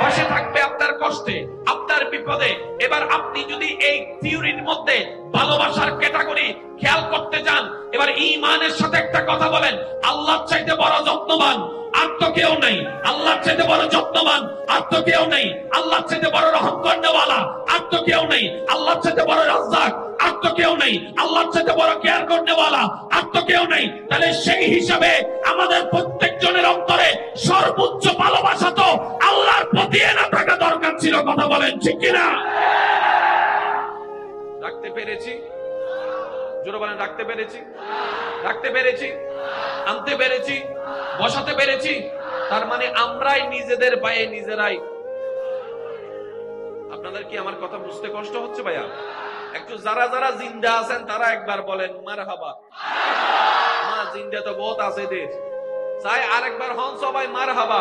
পাশে থাকবে আপনার কষ্টে, আপনার বিপদে। এবার আপনি যদি এই থিওরির মধ্যে ভালোবাসার ক্যাটাগরি খেয়াল করতে যান, এবার ঈমানের সাথে একটা কথা বলেন, আল্লাহর চাইতে বড় যত্নবান আর তো কেউ নেই। আল্লাহর চাইতে বড় যত্নবান আর তো কেউ নেই। আল্লাহর চাইতে বড় রহম করনেওয়ালা আর তো কেউ নেই। আল্লাহর চাইতে বড় রাজ্জাক আর তো কেউ নেই। আল্লাহর চাইতে বড় কেয়ার করনেওয়ালা আর তো কেউ নেই। তাহলে সেই হিসাবে আমাদের প্রত্যেকজনের অন্তরে সর্বোচ্চ ভালোবাসা তো আল্লাহর প্রতি না থাকা দরকার ছিল। কথা বলেন, ঠিক কিনা? রাখতে পেরেছি? জোরে বলেন, রাখতে পেরেছি? রাখতে পেরেছি? আনতে পেরেছি? বসাতে পেরেছি? তার মানে আমরাই নিজেদের পায়ে নিজেরাই। আপনাদের কি আমার কথা বুঝতে কষ্ট হচ্ছে ভাইয়া? একটু যারা যারা জিন্দা আছেন তারা একবার বলেন মারহাবা। মা জিন্দা তো বহুত আছে দেশ, চাই আরেকবার হন সবাই মারহাবা।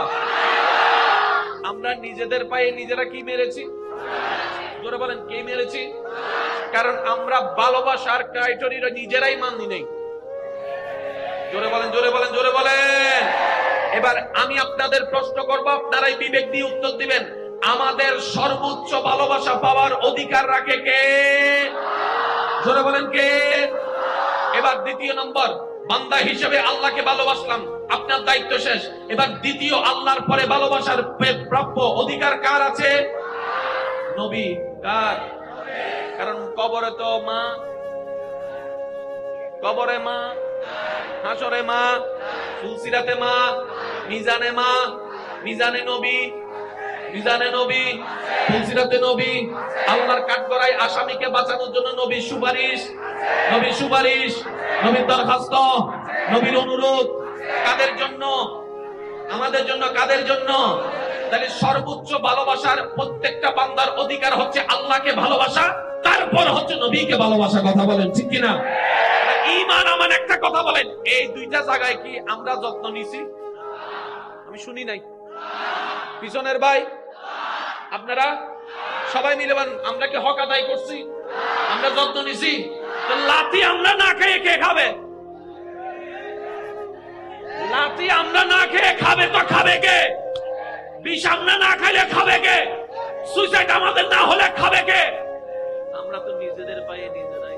আমরা নিজেদের পায়ে নিজেরা কি মেরেছি? জোরে বলেন, কে মেরেছি? কারণ আমরা ভালোবাসার ক্রাইটেরিয়া নিজেরাই মানি নেই। জোরে বলেন, জোরে বলেন, জোরে বলেন। এবার আমি আপনাদের প্রশ্ন করব, আপনারাই বিবেক দিয়ে উত্তর দিবেন। আমাদের সর্বোচ্চ ভালোবাসা পাওয়ার অধিকার রাখে কে? জোরে বলেন, কে? এবার দ্বিতীয় নম্বর, বান্দা হিসেবে আল্লাহকে ভালোবাসলাম, আপনার দায়িত্ব শেষ। এবার দ্বিতীয় আল্লাহর পরে ভালোবাসার প্রাপ্য অধিকার কার আছে? নবী। কার? কারণ কবরে তো মা, কবরে মা, হাসরে মা, ফুলসিরাতে মা, মিজানে মা, মিজানে নবী, মিজানে নবী, ফুলসিরাতে নবী। আল্লাহর কাঠগড়ায় আসামিকে বাঁচানোর জন্য নবীর সুপারিশ, নবীর সুপারিশ, নবীর দরখাস্ত, নবীর অনুরোধ। কাদের জন্য? আমাদের জন্য। কাদের জন্য? তাহলে সর্বোচ্চ ভালোবাসার প্রত্যেকটা বান্দার অধিকার হচ্ছে আল্লাহকে ভালোবাসা, তারপর হচ্ছে নবীকে ভালোবাসা। কথা বলেন, ঠিক কিনা? ঈমান আমার একটা কথা বলেন, এই দুইটা জায়গায় কি আমরা যত্ন নিছি? আমি শুনি নাই। পিছনের ভাই আপনারা সবাই মিলে আমরা কি হক আদায় করছি? আমরা যত্ন নিছি? লাঠি আমরা না খেয়ে কে খাবে? লাঠি আমরা না খেয়ে খাবে তো খাবে কে? বিষ আমরা না খাইলে খাবে কে? সুইসাইড আমাদের না হলে খাবে কে? আমরা তো নিজেদের পায়ে নিজেরাই।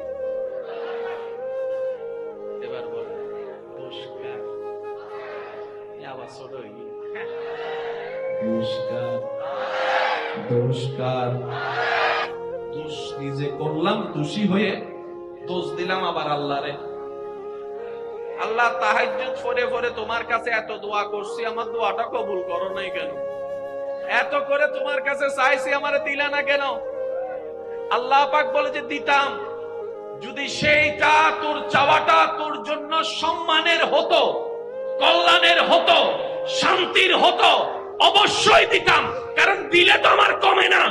এবার বলে দুষ্কার, আবার ছোট হয়ে গিয়ে দুষ্কার, দুষ্কার, দোষ নিজে করলাম, দোষী হয়ে দোষ দিলাম আবার আল্লাহরে। আল্লাহ তাহাজ্জুদ পড়ে পড়ে তোমার কাছে এত দোয়া করছি, আমার দোয়াটা কবুল করো নাই কেন? এত করে তোমার কাছে চাইছি, আমারে দিলা না কেন? আল্লাহ পাক বলে যে দিতাম, যদি সেইটা তোর চাওয়াটা তোর জন্য সম্মানের হতো, কল্যাণের হতো, শান্তির হতো, অবশ্যই দিতাম, কারণ দিলে তো আমার কমে না।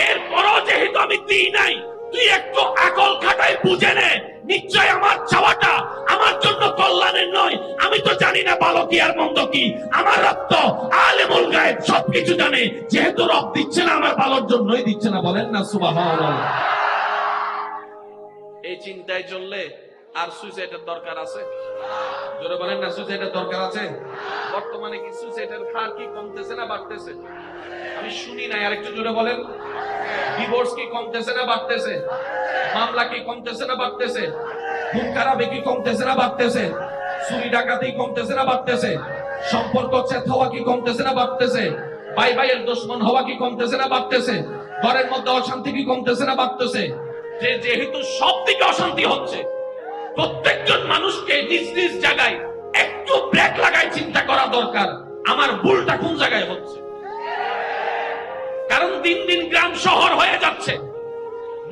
এরপরও যেহেতু আমি দিই নাই, তুই একটু আকল খাটাই বুঝে নে, নিশ্চয় আমার চাওয়াটা আমার জন্য কল্যাণের নয়। আমি তো জানি না ভালো কি আর মন্দ কি, আমার রব তো আলেমুল গায়েব, সবকিছু জানে। যেহেতু রব দিচ্ছে না, আমার ভালোর জন্যই দিচ্ছে না, বলেন না সুবহানাল্লাহ। এই চিন্তায় চললে আর সুইসাইডের দরকার আছে? জোরে বলেন না, সুইসাইডের দরকার আছে? বর্তমানে কি সুইসাইডের হার কি কমতেছে না বাড়তেছে? আমি শুনি না, আর একটু জোরে বলেন। ডিভোর্স কি কমতেছে না বাড়তেছে? মামলা কি কমতেছে না বাড়তেছে? খুন খারাপে কি কমতেছে না বাড়তেছে? চুরি ডাকাতি কমতেছে না বাড়তেছে? সম্পর্ক ছেদ হওয়া কি কমতেছে না বাড়তেছে? ভাই ভাইয়ের দুশমন হওয়া কি কমতেছে না বাড়তেছে? ঘরের মধ্যে অশান্তি কি কমতেছে না বাড়তেছে? যেহেতু সব দিকে অশান্তি হচ্ছে, প্রত্যেকজন মানুষকে নিজ নিজ জায়গায় একটু ব্রেক লাগায় চিন্তা করা দরকার, আমার ভুলটা কোন জায়গায় হচ্ছে। কারণ দিন দিন গ্রাম শহর হয়ে যাচ্ছে,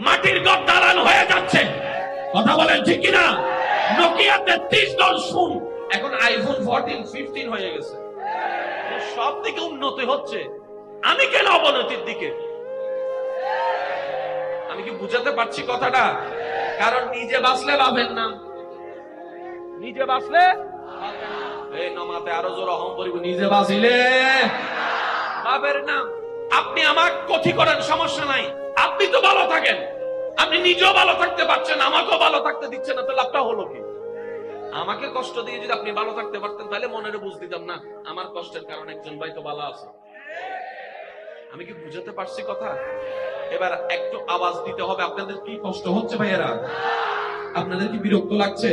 মাটির ঘর দালান হয়ে যাচ্ছে। কথা বলেন ঠিক কিনা? নোকিয়া 3310 শুন, এখন আইফোন 14 15 হয়ে গেছে। সব দিকে উন্নতি হচ্ছে, আমি কেন অবনতির দিকে? আমি কি বুঝাতে পারছি কথাটা? কারণ নিজে বাঁচলে লাভের নাম, নিজে বাঁচলে এই নমাতে আরো জোর অহম করিব, নিজে বাঁচিলে লাভের নাম। আপনি আমার ক্ষতি করেন, সমস্যা নাই, আপনি তো ভালো থাকেন, আপনি নিজেও ভালো থাকতে পারছেন, আমাকেও ভালো থাকতে দিচ্ছেন না, তো লাভটা হলো কি? আমাকে কষ্ট দিয়ে যদি আপনি ভালো থাকতে পারতেন, তাহলে মনের বুঝ দিতাম না আমার কষ্টের কারণে একজন ভাই তো ভালো আছে। আমি কি বুঝাতে পারছি কথা? এবার একটু আওয়াজ দিতে হবে। আপনাদের কি কষ্ট হচ্ছে ভাইয়েরা? আপনাদের কি বিরক্ত লাগছে?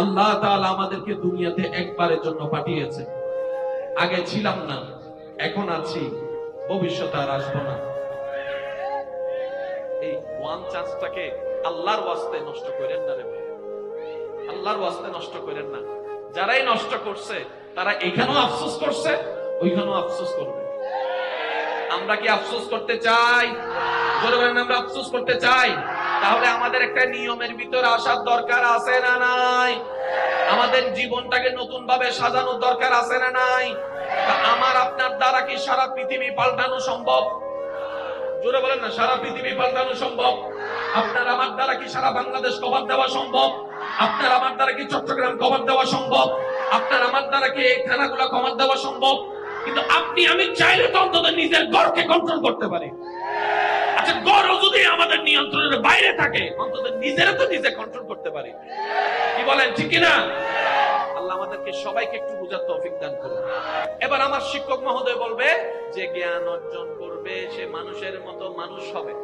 আল্লাহ তাআলা আমাদেরকে দুনিয়াতে একবারের জন্য পাঠিয়েছে। আগে ছিলাম না, এখন আছি, ভবিষ্যতে আর আসবো না। এই ওয়ান চান্সটাকে আল্লাহর ওয়াস্তে নষ্ট করেন না রে ভাই, আল্লাহর ওয়াস্তে নষ্ট করেন না। যারাই নষ্ট করছে তারা এখানেও আফসোস করছে, ওইখানেও আফসোস করবে। আমরা কি আফসোস করতে চাই? জোরে বলেন, আমরা আফসোস করতে চাই? তাহলে আমাদের একটা নিয়মের ভিতরে আসার দরকার আছে না নাই? আমাদের জীবনটাকে নতুন ভাবে সাজানোর দরকার আছে না নাই? আমার আপনার দ্বারা কি সারা পৃথিবী পাল্টানো সম্ভব? জোরে বলেন না, সারা পৃথিবী পাল্টানো সম্ভব? আপনার আমার দ্বারা কি সারা বাংলাদেশ কভার দেওয়া সম্ভব? আপনার আমার দ্বারা কি চট্টগ্রাম কভার দেওয়া সম্ভব? আপনার আমার দ্বারা কি এই থানাগুলো কভার দেওয়া সম্ভব? কিন্তু আপনি আমি চাইলে তো অন্তত নিজের ঘরকে কন্ট্রোল করতে পারি। আচ্ছা, ঘরও যদি আমাদের নিয়ন্ত্রণের বাইরে থাকে, অন্তত নিজেরা তো নিজে কন্ট্রোল করতে পারি। কি বলেন, ঠিক কিনা? আল্লাহ আমাদেরকে সবাইকে একটু বুঝার তৌফিক দান করুন। এবার আমার শিক্ষক মহোদয় বলবে যে জ্ঞান অর্জন করবে সে মানুষের মতো মানুষ হবে।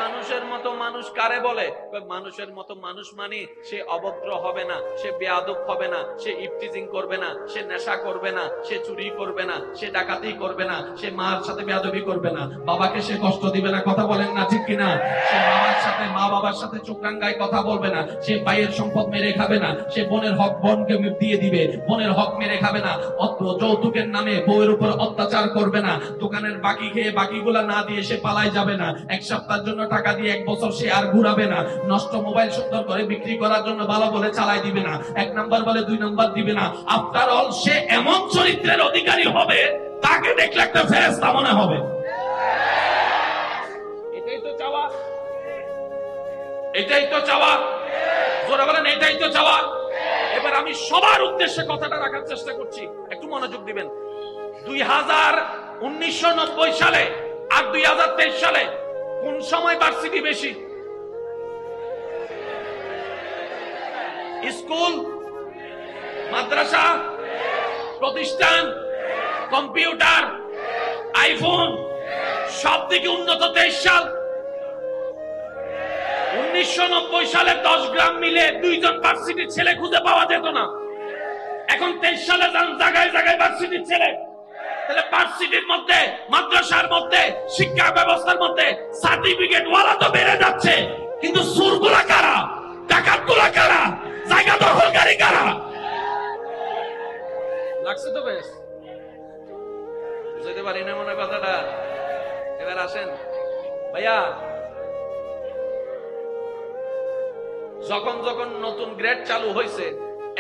মানুষের মতো মানুষ কারে বলে? মানুষের মতো মানুষ মানে সে অভদ্র হবে না, সে বেয়াদব হবে না, সে ইফটিজিং করবে না, সে নেশা করবে না, সে চুরি করবে না, সে ডাকাতি করবে না, সে মার সাথে বেয়াদবি করবে না, বাবাকে সে কষ্ট দিবে না। কথা বলেন না, ঠিক কিনা? সে মা বাবার সাথে চোখরাঙ্গায় কথা বলবে না, সে ভাইয়ের সম্পদ মেরে খাবে না, সে বোনের হক বোনকে দিয়ে দিবে, বোনের হক মেরে খাবে না, যৌতুকের নামে বউয়ের উপর অত্যাচার করবে না, দোকানের বাকি খেয়ে বাকিগুলা না দিয়ে সে পালায় যাবে না, এক সপ্তাহের জন্য টাকা দিয়ে 1 বছর সে আর ঘুরাবে না, নষ্ট মোবাইল সুন্দর করে বিক্রি করার জন্য ভালো বলে চালাই দিবে না, 1 নাম্বার বলে 2 নাম্বার দিবে না। আফটার অল সে এমন চরিত্রের অধিকারী হবে, তাকে দেখলে একটা ফেরেশতা মনে হবে। এটাই তো চাওয়া, এটাই তো চাওয়া। জোরে বলেন, এটাই তো চাওয়া। এবার আমি সবার উদ্দেশ্যে কথাটা রাখার চেষ্টা করছি, একটু মনোযোগ দিবেন। 1990 সালে আর 2023 সালে কোন সময় ভার্সিটি বেশি? স্কুল, মাদ্রাসা, প্রতিষ্ঠান, কম্পিউটার, আইফোন, সব দিকে উন্নত 23 সাল। 1990 সালে 10 গ্রাম মিলে 2 জন ভার্সিটির ছেলে খুঁজে পাওয়া যেত না। এখন 23 সালে জায়গায় জায়গায় ভার্সিটির ছেলে। তাহলে ভার্সিটির মধ্যে, মাদ্রাসার মধ্যে, শিক্ষা ব্যবস্থার মধ্যে সার্টিফিকেট ওয়ালা তো বেড়ে যাচ্ছে, কিন্তু সুরগুলা কারা? ডাকাতগুলা কারা? জায়গা দখলকারী কারা? লাগছে তো বেশ, বুঝতে পারি না মনে কথাটা। এবার আসেন ভাইয়া, যখন যখন নতুন গ্রেড চালু হয়েছে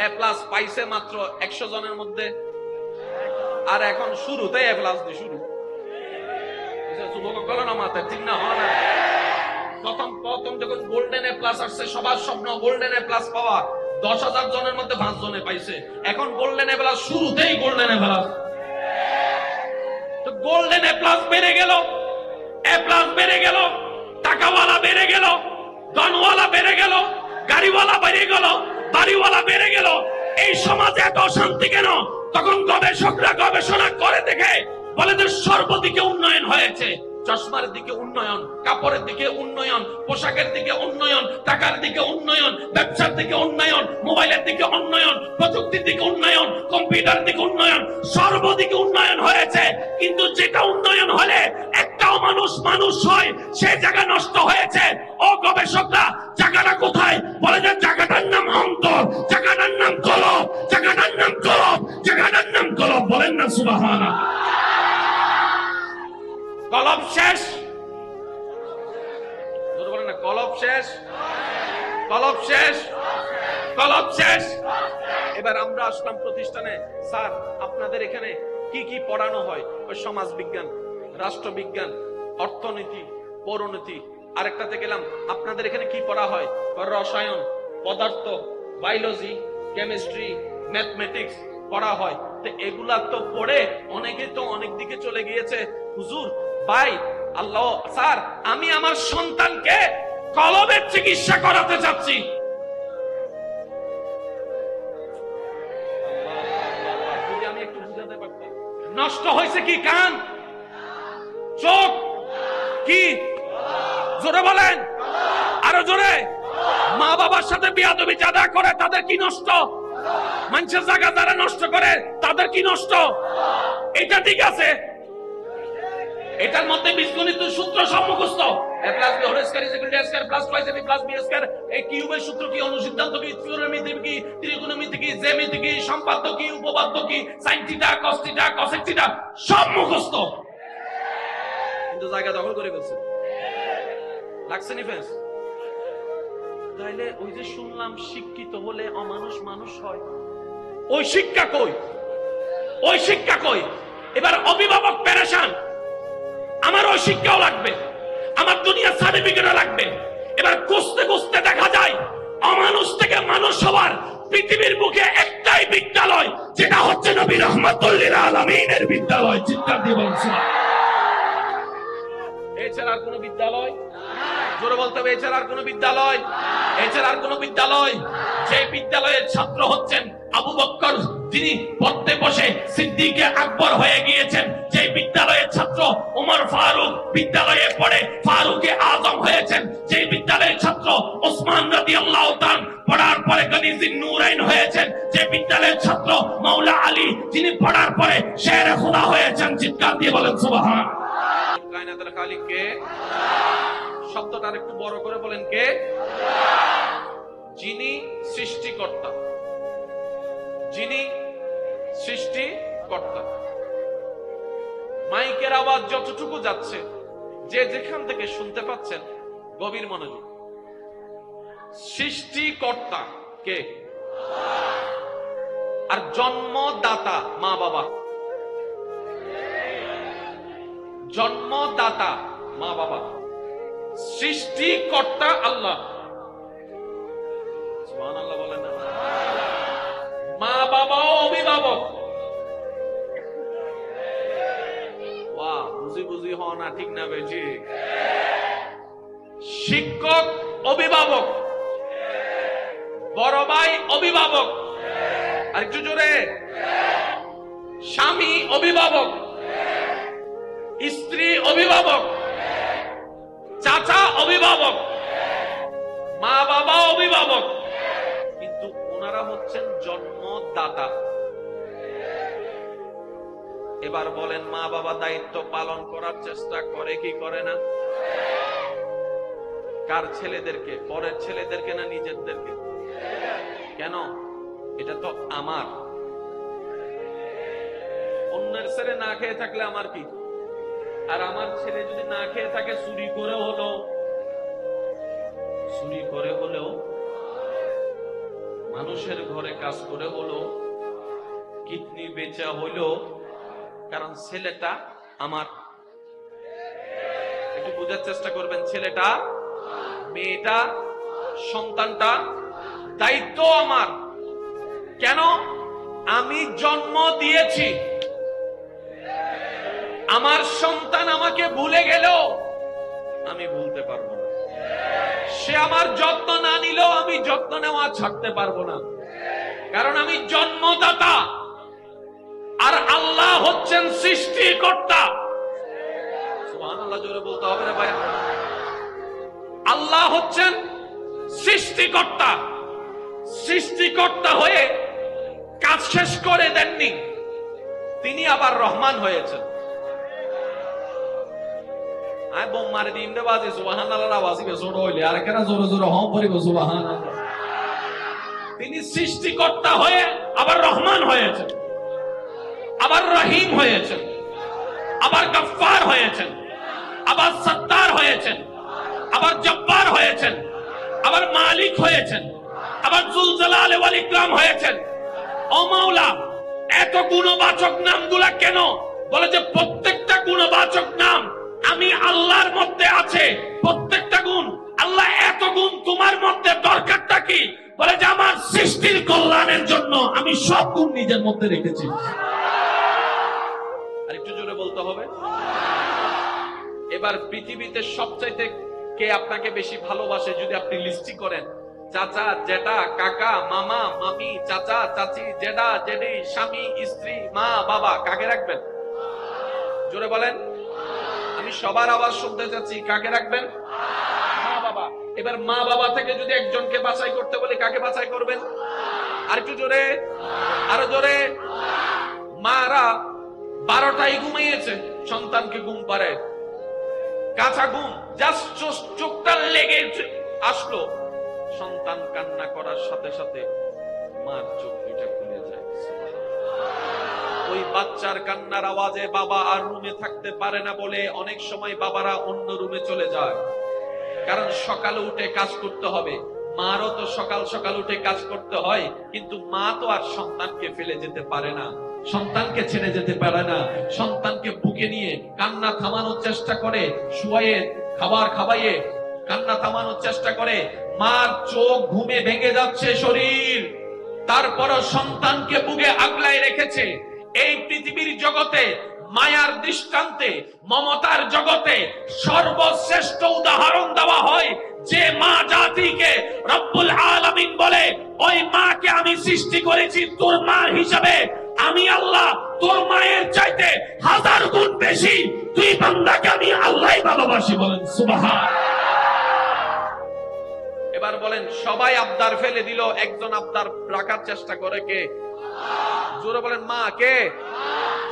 এ প্লাস পাইছে মাত্র 100 জনের মধ্যে, আর এখন শুরুতেই এ প্লাস দিয়ে শুরু যুবক না মাথায় ঠিক না হয় না। প্রথম যখন গোল্ডেন এ প্লাস আসছে, সবার স্বপ্ন গোল্ডেন এ প্লাস পাওয়া, 10,000 জনের মধ্যে 5 জনে পাইছে। এখন গোল্ডেন এ প্লাস শুরুতেই গোল্ডেন এ প্লাস, তো গোল্ডেন এ প্লাস বেড়ে গেল, এ প্লাস বেড়ে গেল, টাকাওয়ালা বেড়ে গেল, ধনওয়ালা বেড়ে গেল, গাড়িওয়ালা বেড়ে গেল, বাড়িওয়ালা বেড়ে গেল। এই সমাজে এত অশান্তি কেন? তখন গবেষকরা গবেষণা করে দেখে বলে যে সর্বদিকে উন্নয়ন হয়েছে। চশমার দিকে উন্নয়ন, কাপড়ের দিকে উন্নয়ন, পোশাকের দিকে উন্নয়ন, টাকার দিকে উন্নয়ন, ব্যবসার দিকে উন্নয়ন, মোবাইলের দিকে উন্নয়ন, প্রযুক্তির দিকে উন্নয়ন, কম্পিউটার দিকে উন্নয়ন, সর্বদিকে উন্নয়ন হয়েছে। কিন্তু যেটা উন্নয়ন হলে একটাও মানুষ মানুষ হয়, সে জায়গা নষ্ট হয়েছে। ও গবেষকরা, জায়গাটা কোথায়? বলে যে জায়গাটার নাম অন্তর, জায়গাটার নাম কলব, জায়গাটার নাম কলব, জায়গাটার নাম কলব। বলেন না সুবহানাল্লাহ। কলব শেষ, বলেন না কলব শেষ, কলব শেষ, কলব শেষ। এবার আমরা আসলাম প্রতিষ্ঠানে, স্যার আপনাদের এখানে কি কি পড়ানো হয়? ওই সমাজ বিজ্ঞান, রাষ্ট্রবিজ্ঞান, অর্থনীতি, পৌরনীতি। আরেকটাতে গেলাম, আপনাদের এখানে কি পড়া হয়? রসায়ন, পদার্থ, বায়োলজি, কেমিস্ট্রি, ম্যাথমেটিক্স পড়া হয়। তো এগুলা তো পড়ে অনেকে তো অনেক দিকে চলে গিয়েছে। হুজুর ভাই, আল্লাহ স্যার, আমি আমার সন্তানকে কলবের চিকিৎসা করাতে চাচ্ছি। যদি আমি একটু বুঝাতে পারতাম। নষ্ট হয়েছে কি? কান, চোখ, কি? জোরে বলেন, আরো জোরে। মা বাবার সাথে বিয়াদবি যারা করে তাদের কি নষ্ট? মানুষের জায়গা যারা নষ্ট করে তাদের কি নষ্ট? এটা ঠিক আছে, এটার মধ্যে বীজগণিত সূত্র সব মুখস্থ। a plus b whole square is equal to a square plus twice ab plus b square। এই কিউবের সূত্র কি, অনুসিদ্ধান্ত কি, থিওরেমিতি কি, ত্রিকোণমিতি কি, জ্যামিতি কি, সম্পাদ্য কি, উপপাদ্য কি, sin theta, cos theta, cosec theta সব মুখস্থ। কিন্তু জায়গা দখল করে ফেলছে। লাগছে নি ফেন্স? তাইলে ওই যে শুনলাম শিক্ষিত হলে অমানুষ মানুষ হয়, ওই শিক্ষা কই? ওই শিক্ষা কই? এবার অভিভাবক পেরেশান, আমার ওই শিক্ষাও লাগবে, আমার দুনিয়ার সার্টিফিকেটও লাগবে। এবার খুঁজতে খুঁজতে দেখা যায় অমানুষ থেকে মানুষ হওয়ার পৃথিবীর বুকে একটাই বিদ্যালয়, যেটা হচ্ছে নবী রাহমাতুল লিল আলামিনের বিদ্যালয়। চিৎকার দিয়ে বলছি, এছাড়া আর কোন বিদ্যালয়? জোরে বলতে হবে, এছাড়া আর কোন বিদ্যালয়? এছাড়া আর কোন বিদ্যালয়? যে বিদ্যালয়ের ছাত্র হচ্ছেন আবু বকর, যিনি পড়তে বসে সিদ্দিকে আকবর হয়ে গিয়েছেন। যে বিদ্যালয়ের ছাত্র ওমর ফারুক বিদ্যালয়ে পড়ে ফারুকে আজম হয়েছেন। যে বিদ্যালয়ের ছাত্র ওসমান রাদিয়াল্লাহু তাআলা পড়ার পরে গনিজিন নূরাইন হয়েছেন। যে বিদ্যালয়ের ছাত্র মাওলা আলী, যিনি পড়ার পরে শেরে খোদা হয়েছেন। চিৎকার দিয়ে বলেন সুবহানাল্লাহ। কায়নাতের খালিক কে? শব্দটা একটু বড় করে বলেন, কে? যিনি সৃষ্টিকর্তা, যিনি সৃষ্টিকর্তা। মাইকের আওয়াজ যতটুকু যাচ্ছে, যে যেখান থেকে শুনতে পাচ্ছেন, গভীর মনোযোগ। সৃষ্টিকর্তা কে? আর জন্মদাতা মা বাবা। জন্মদাতা মা বাবা, সৃষ্টিকর্তা আল্লাহ। সুবহানাল্লাহ বলেন না? মা বাবাও অভিভাবক। ওয়াও, বুঝি বুঝি হও না, ঠিক না বেজি? শিক্ষক অভিভাবক, বড় ভাই অভিভাবক, আর একটু জোরে। স্বামী অভিভাবক, স্ত্রী অভিভাবক, চাচা অভিভাবক, মা বাবা অভিভাবক, কিন্তু ওনারা হচ্ছেন জন্মদাতা। এবার বলেন, মা বাবা দায়িত্ব পালন করার চেষ্টা করে কি করে না? কার ছেলেদেরকে? পরের ছেলেদেরকে না নিজেদেরকে? কেন? এটা তো আমার। অন্যের ছেলে না খেয়ে থাকলে আমার কি? আর আমার ছেলে যদি না খেয়ে থাকে, চুরি করে হলেও মানুষের ঘরে কাজ করে হলো, কিডনি বেচা হলো, কারণ ছেলেটা আমার। একটু বোঝার চেষ্টা করবেন, ছেলেটা, মেয়েটা, সন্তানটা দায়িত্ব আমার। কেন? আমি জন্ম দিয়েছি। আমার সন্তান আমাকে ভুলে গেলেও আমি ভুলতে পারবো না। সে আমার যত্ন না নিলেও আমি যত্ন নেওয়া ছাড়তে পারবো না, কারণ আমি জন্মদাতা আর আল্লাহ হচ্ছেন সৃষ্টিকর্তা। সুবহানাল্লাহ জোরে বলতে হবে রে ভাই। আল্লাহ হচ্ছেন সৃষ্টিকর্তা। সৃষ্টিকর্তা হয়ে কাজ শেষ করে দেননি, তিনি আবার রহমান হয়েছেন। আয় বোম মারে দিন রে বাজে, সুবহানাল্লাহর আওয়াজ বে ছোট হইলে আর কেন জোরে জোরে হম পড়িব সুবহানাল্লাহ। তিনি সৃষ্টিকর্তা হয়ে আবার রহমান হয়েছেন, আবার রহিম হয়েছেন, আবার গফফার হয়েছেন, আবার সত্তার হয়েছেন, আবার জব্বার হয়েছেন, আবার মালিক হয়েছেন, আবার যুল জালাল ওয়াল ইকরাম হয়েছেন। ও মাওলা, এত গুণবাচক নামগুলা কেন? বলে যে প্রত্যেকটা গুণবাচক নাম আমি আল্লাহর মধ্যে আছে, প্রত্যেকটা গুণ। আল্লাহ এত গুণ তোমার মধ্যে দরকারটা কি? বলে যে আমার সৃষ্টির কল্যাণের জন্য আমি সব গুণ নিজের মধ্যে রেখেছি। আর একটু জোরে বলতে হবে। এবার পৃথিবীতে সবচাইতে কে আপনাকে বেশি ভালোবাসে যদি আপনি লিস্টি করেন, চাচা, জেঠা, কাকা, মামা, মামি, চাচা, চাচি, জেঠা, জেঠি, স্বামী, স্ত্রী, মা, বাবা, কাকে রাখবেন? জোরে বলেন। আমি সবার আওয়াজ শুনতে চাচ্ছি, কাকে রাখবেন? মা বাবা। এবার মা বাবা থেকে যদি একজনকে বাছাই করতে বলি, কাকে বাছাই করবেন? আর একটু জোরে, আরো জোরে। মারা 12টায় ঘুমিয়েছে, সন্তানকে ঘুম পাড়ে, কাঁচা ঘুম, জাস্ট চোখটা লেগে আসলো, সন্তান কান্না করার সাথে সাথে মার চোখ দুইটা খুলে যায়। ওই বাচ্চার কান্নার আওয়াজে বাবা আর রুমে থাকতে পারে না বলে অনেক সময় বাবারা অন্য রুমে চলে যায়, কারণ সকালে উঠে কাজ করতে হবে। মারও তো সকাল সকাল উঠে কাজ করতে হয়, কিন্তু মা তো আর সন্তানকে ফেলে যেতে পারে না, সন্তানকে ছেড়ে যেতে পারে না। সন্তানকে বুকে নিয়ে কান্না থামানোর চেষ্টা করে, শুয়ে খাবার খাওয়াইয়ে কান্না থামানোর চেষ্টা করে। মার চোখ ঘুমে ভেঙে যাচ্ছে শরীর, তারপরও সন্তানকে বুকে আগলায় রেখেছে। এই পৃথিবীর জগতে মায়ার দৃষ্টান্তে, মমতার জগতে সর্বশ্রেষ্ঠ উদাহরণ দেওয়া হয় যে মা জাতিকে রব্বুল আলামিন বলে, ওই মাকে আমি সৃষ্টি করেছি তোর মা হিসাবে। আমি আল্লাহ তোর মায়ের চাইতে 1000 গুণ বেশি তুই বান্দাকে আমি আল্লাহই ভালোবাসি। বলেন সুবহান। এবার বলেন, সবাই আবদার ফেলে দিল, একজন আবদার রাখার চেষ্টা করে কে? জোরে বলেন, মা। কে?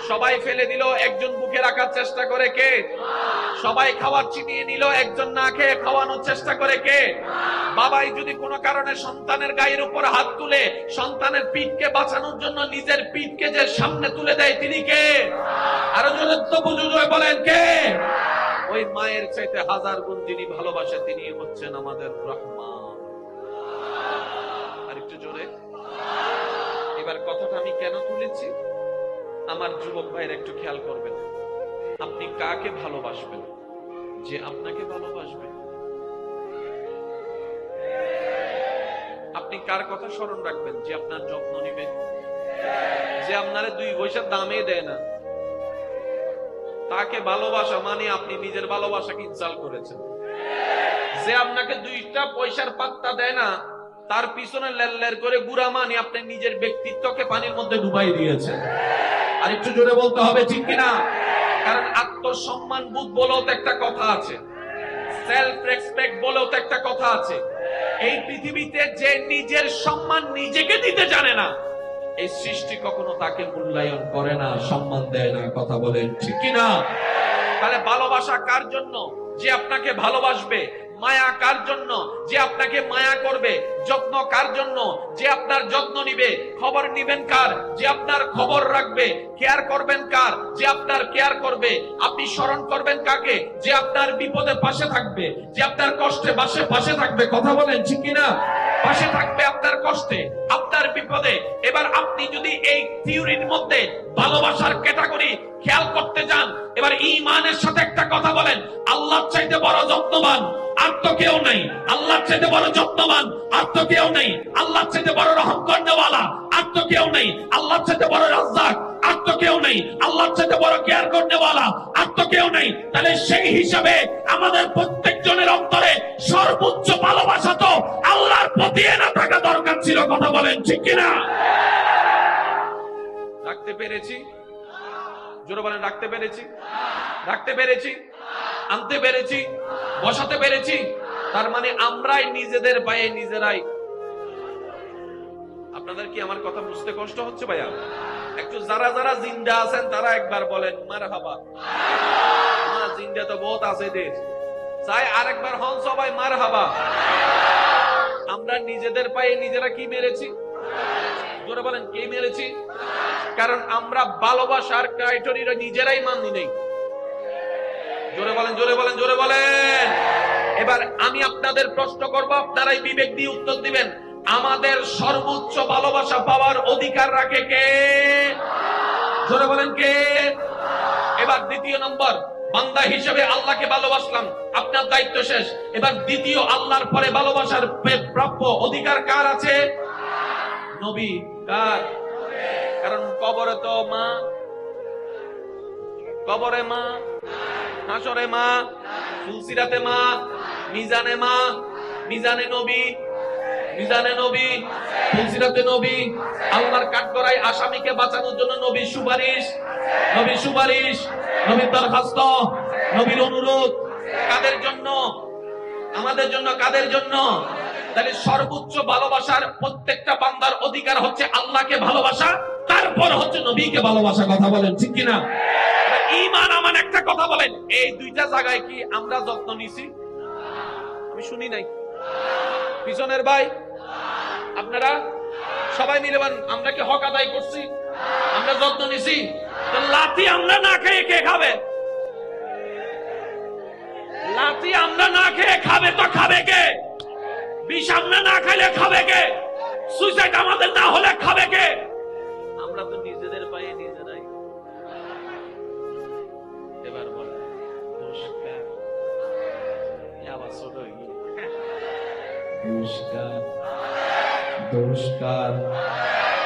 সবাই ফেলে দিল, একজন বুকে রাখার চেষ্টা করে কে? সবাই খাবার চিনিয়ে নিল, একজন না খেয়ে খাওয়ানোর চেষ্টা করে কে? বাবাই যদি কোনো কারণে সন্তানের গায়ের উপর হাত তুলে সন্তানের পিঠকে বাঁচানোর জন্য নিজের পিঠকে যে সামনে তুলে দেয়, তিনি কে? আরো জোরে তো বুঝে বলেন, কে? ওই মায়ের চাইতে 1000 গুণ যিনি ভালোবাসে, তিনি হচ্ছেন আমাদের রহমান। আর একটু জোরে। এবার কথাটা আমি কেন তুলেছি, আমার যুবক ভাইয়ের একটু খেয়াল করবেন। আপনি কাকে ভালোবাসবেন যে আপনাকে ভালোবাসবে? আপনি কার কথা স্মরণ রাখবেন যে আপনার যত্ন নিবে, যে আপনারে 2 পয়সার দামে দেয় না? তাকে ভালোবাসা মানে আপনি নিজের ভালোবাসাকে ইনসাল্ট করেছেন। যে আপনাকে 2টা পয়সার পাত্তা দেয় না, তার পিছনে লেল করে গুড়া মানে আপনি নিজের ব্যক্তিত্বকে পানির মধ্যে ডুবাই দিয়েছেন। আর একটু জোরে বলতে হবে, ঠিক কিনা? কারণ আত্মসম্মান বোধ বলেও তো একটা কথা আছে, সেলফ রেসপেক্ট বলেও তো একটা কথা আছে। এই পৃথিবীতে যে নিজের সম্মান নিজেকে দিতে জানে না, এই সৃষ্টি কখনো তাকে মূল্যায়ন করে না, সম্মান দেয় না। কথা বলেন ঠিক কিনা? তাহলে ভালোবাসা কার জন্য? যে আপনাকে ভালোবাসবে। মায়া কার জন্য? যে আপনাকে মায়া করবে। যত্ন কার জন্য? যে আপনার যত্ন নিবে। খবর নিবেন কার? যে আপনার খবর রাখবে। কেয়ার করবেন কার? যে আপনার কেয়ার করবে। আপনি স্মরণ করবেন কাকে? যে আপনার বিপদে পাশে থাকবে, যে আপনার কষ্টে পাশে থাকবে। কথা বলেন ঠিক কিনা? পাশে থাকবে আপনার কষ্টে, আপনার বিপদে। এবার আপনি যদি এই থিওরির মধ্যে ভালোবাসার ক্যাটাগরি খেয়াল করতে যান, এবার ঈমানের সাথে একটা কথা বলেন, আল্লাহর চাইতে বড় যত্নবান আর তো কেউ নাই। আল্লাহর চাইতে বড় যত্নবান আর তো কেউ নাই। আল্লাহর চাইতে বড় রহম করনেওয়ালা আর তো কেউ নাই। আল্লাহর চাইতে বড় রাজ্জাক আর তো কেউ নাই। আল্লাহর চাইতে বড় কেয়ার করনেওয়ালা আর তো কেউ নাই। তাহলে সেই হিসাবে আমাদের প্রত্যেকজনের অন্তরে সর্বোচ্চ ভালোবাসা তো আল্লাহর প্রতি না থাকা দরকার ছিল। কথা বলেন ঠিক কিনা? রাখতে পেরেছি? জোরে বলেন, রাখতে পেরেছি? রাখতে পেরেছি? আনতে পেরেছি? বসাতে পেরেছি? তার মানে আমরাই নিজেদের পায়ে নিজেরাই। আপনাদের কি আমার কথা বুঝতে কষ্ট হচ্ছে ভাইয়া? একটু যারা যারা জিন্দা আছেন তারা একবার বলেন মারহাবা। আমার জিন্দা তো বহুত আছে দেশ, চাই আরেকবার হন সবাই মারহাবা। আমরা নিজেদের পায়ে নিজেরা কি মেরেছি? জোরে বলেন, কে মেরেছি? কারণ আমরা ভালোবাসার ক্রাইটেরিয়া নিজেরাই মানি নেই। জোরে বলেন, জোরে বলেন, জোরে বলেন। এবার আমি আপনাদের প্রশ্ন করব, আপনারাই বিবেক দিয়ে উত্তর দিবেন। আমাদের সর্বোচ্চ ভালোবাসা পাওয়ার অধিকার রাখে কে? জোরে বলেন, কে? এবার দ্বিতীয় নম্বর, বান্দা হিসেবে আল্লাহকে ভালোবাসলাম, আপনার দায়িত্ব শেষ। এবার দ্বিতীয়, আল্লাহর পরে ভালোবাসার প্রাপ্য অধিকার কার আছে? নবী। কার? কারণ কবরে তো মা, কবরে মা, হাসরে মা, ফুলসিরাতে মা, মিজানে মা, মিজানে নবী, মিজানে নবী, ফুলসিরাতে নবী। আল্লাহর কাঠগড়ায় আসামিকে বাঁচানোর জন্য নবীর সুপারিশ, নবীর সুপারিশ, নবীর দরখাস্ত, নবীর অনুরোধ। কাদের জন্য? আমাদের জন্য। কাদের জন্য? তাহলে সর্বোচ্চ ভালোবাসার প্রত্যেকটা বান্দার অধিকার হচ্ছে আল্লাহকে ভালোবাসা, তারপর হচ্ছে নবীকে ভালোবাসা। কথা বলেন ঠিক কিনা? ঈমান আমান একটা কথা বলেন, এই দুইটা জায়গায় কি আমরা যত্ন নিছি? আমি শুনি নাই। পিছনের ভাই আপনারা সবাই মিলে বলেন, আমরা কি হক আদায় করছি? আমরা যত্ন নিছি? তো লাথি আমরা না খেয়ে কে খাবে? লাথি আমরা না খেয়ে খাবে তো খাবে কে? বিষ আমরা না খাইলে খাবে কে? সুইসাইড আমাদের না হলে খাবে কে? আমরা তো নিজেদের পায়ে নিজেরাই। এবার বলে নমস্কার, আবার ছোট হয়ে গেল। নমস্কার, নমস্কার।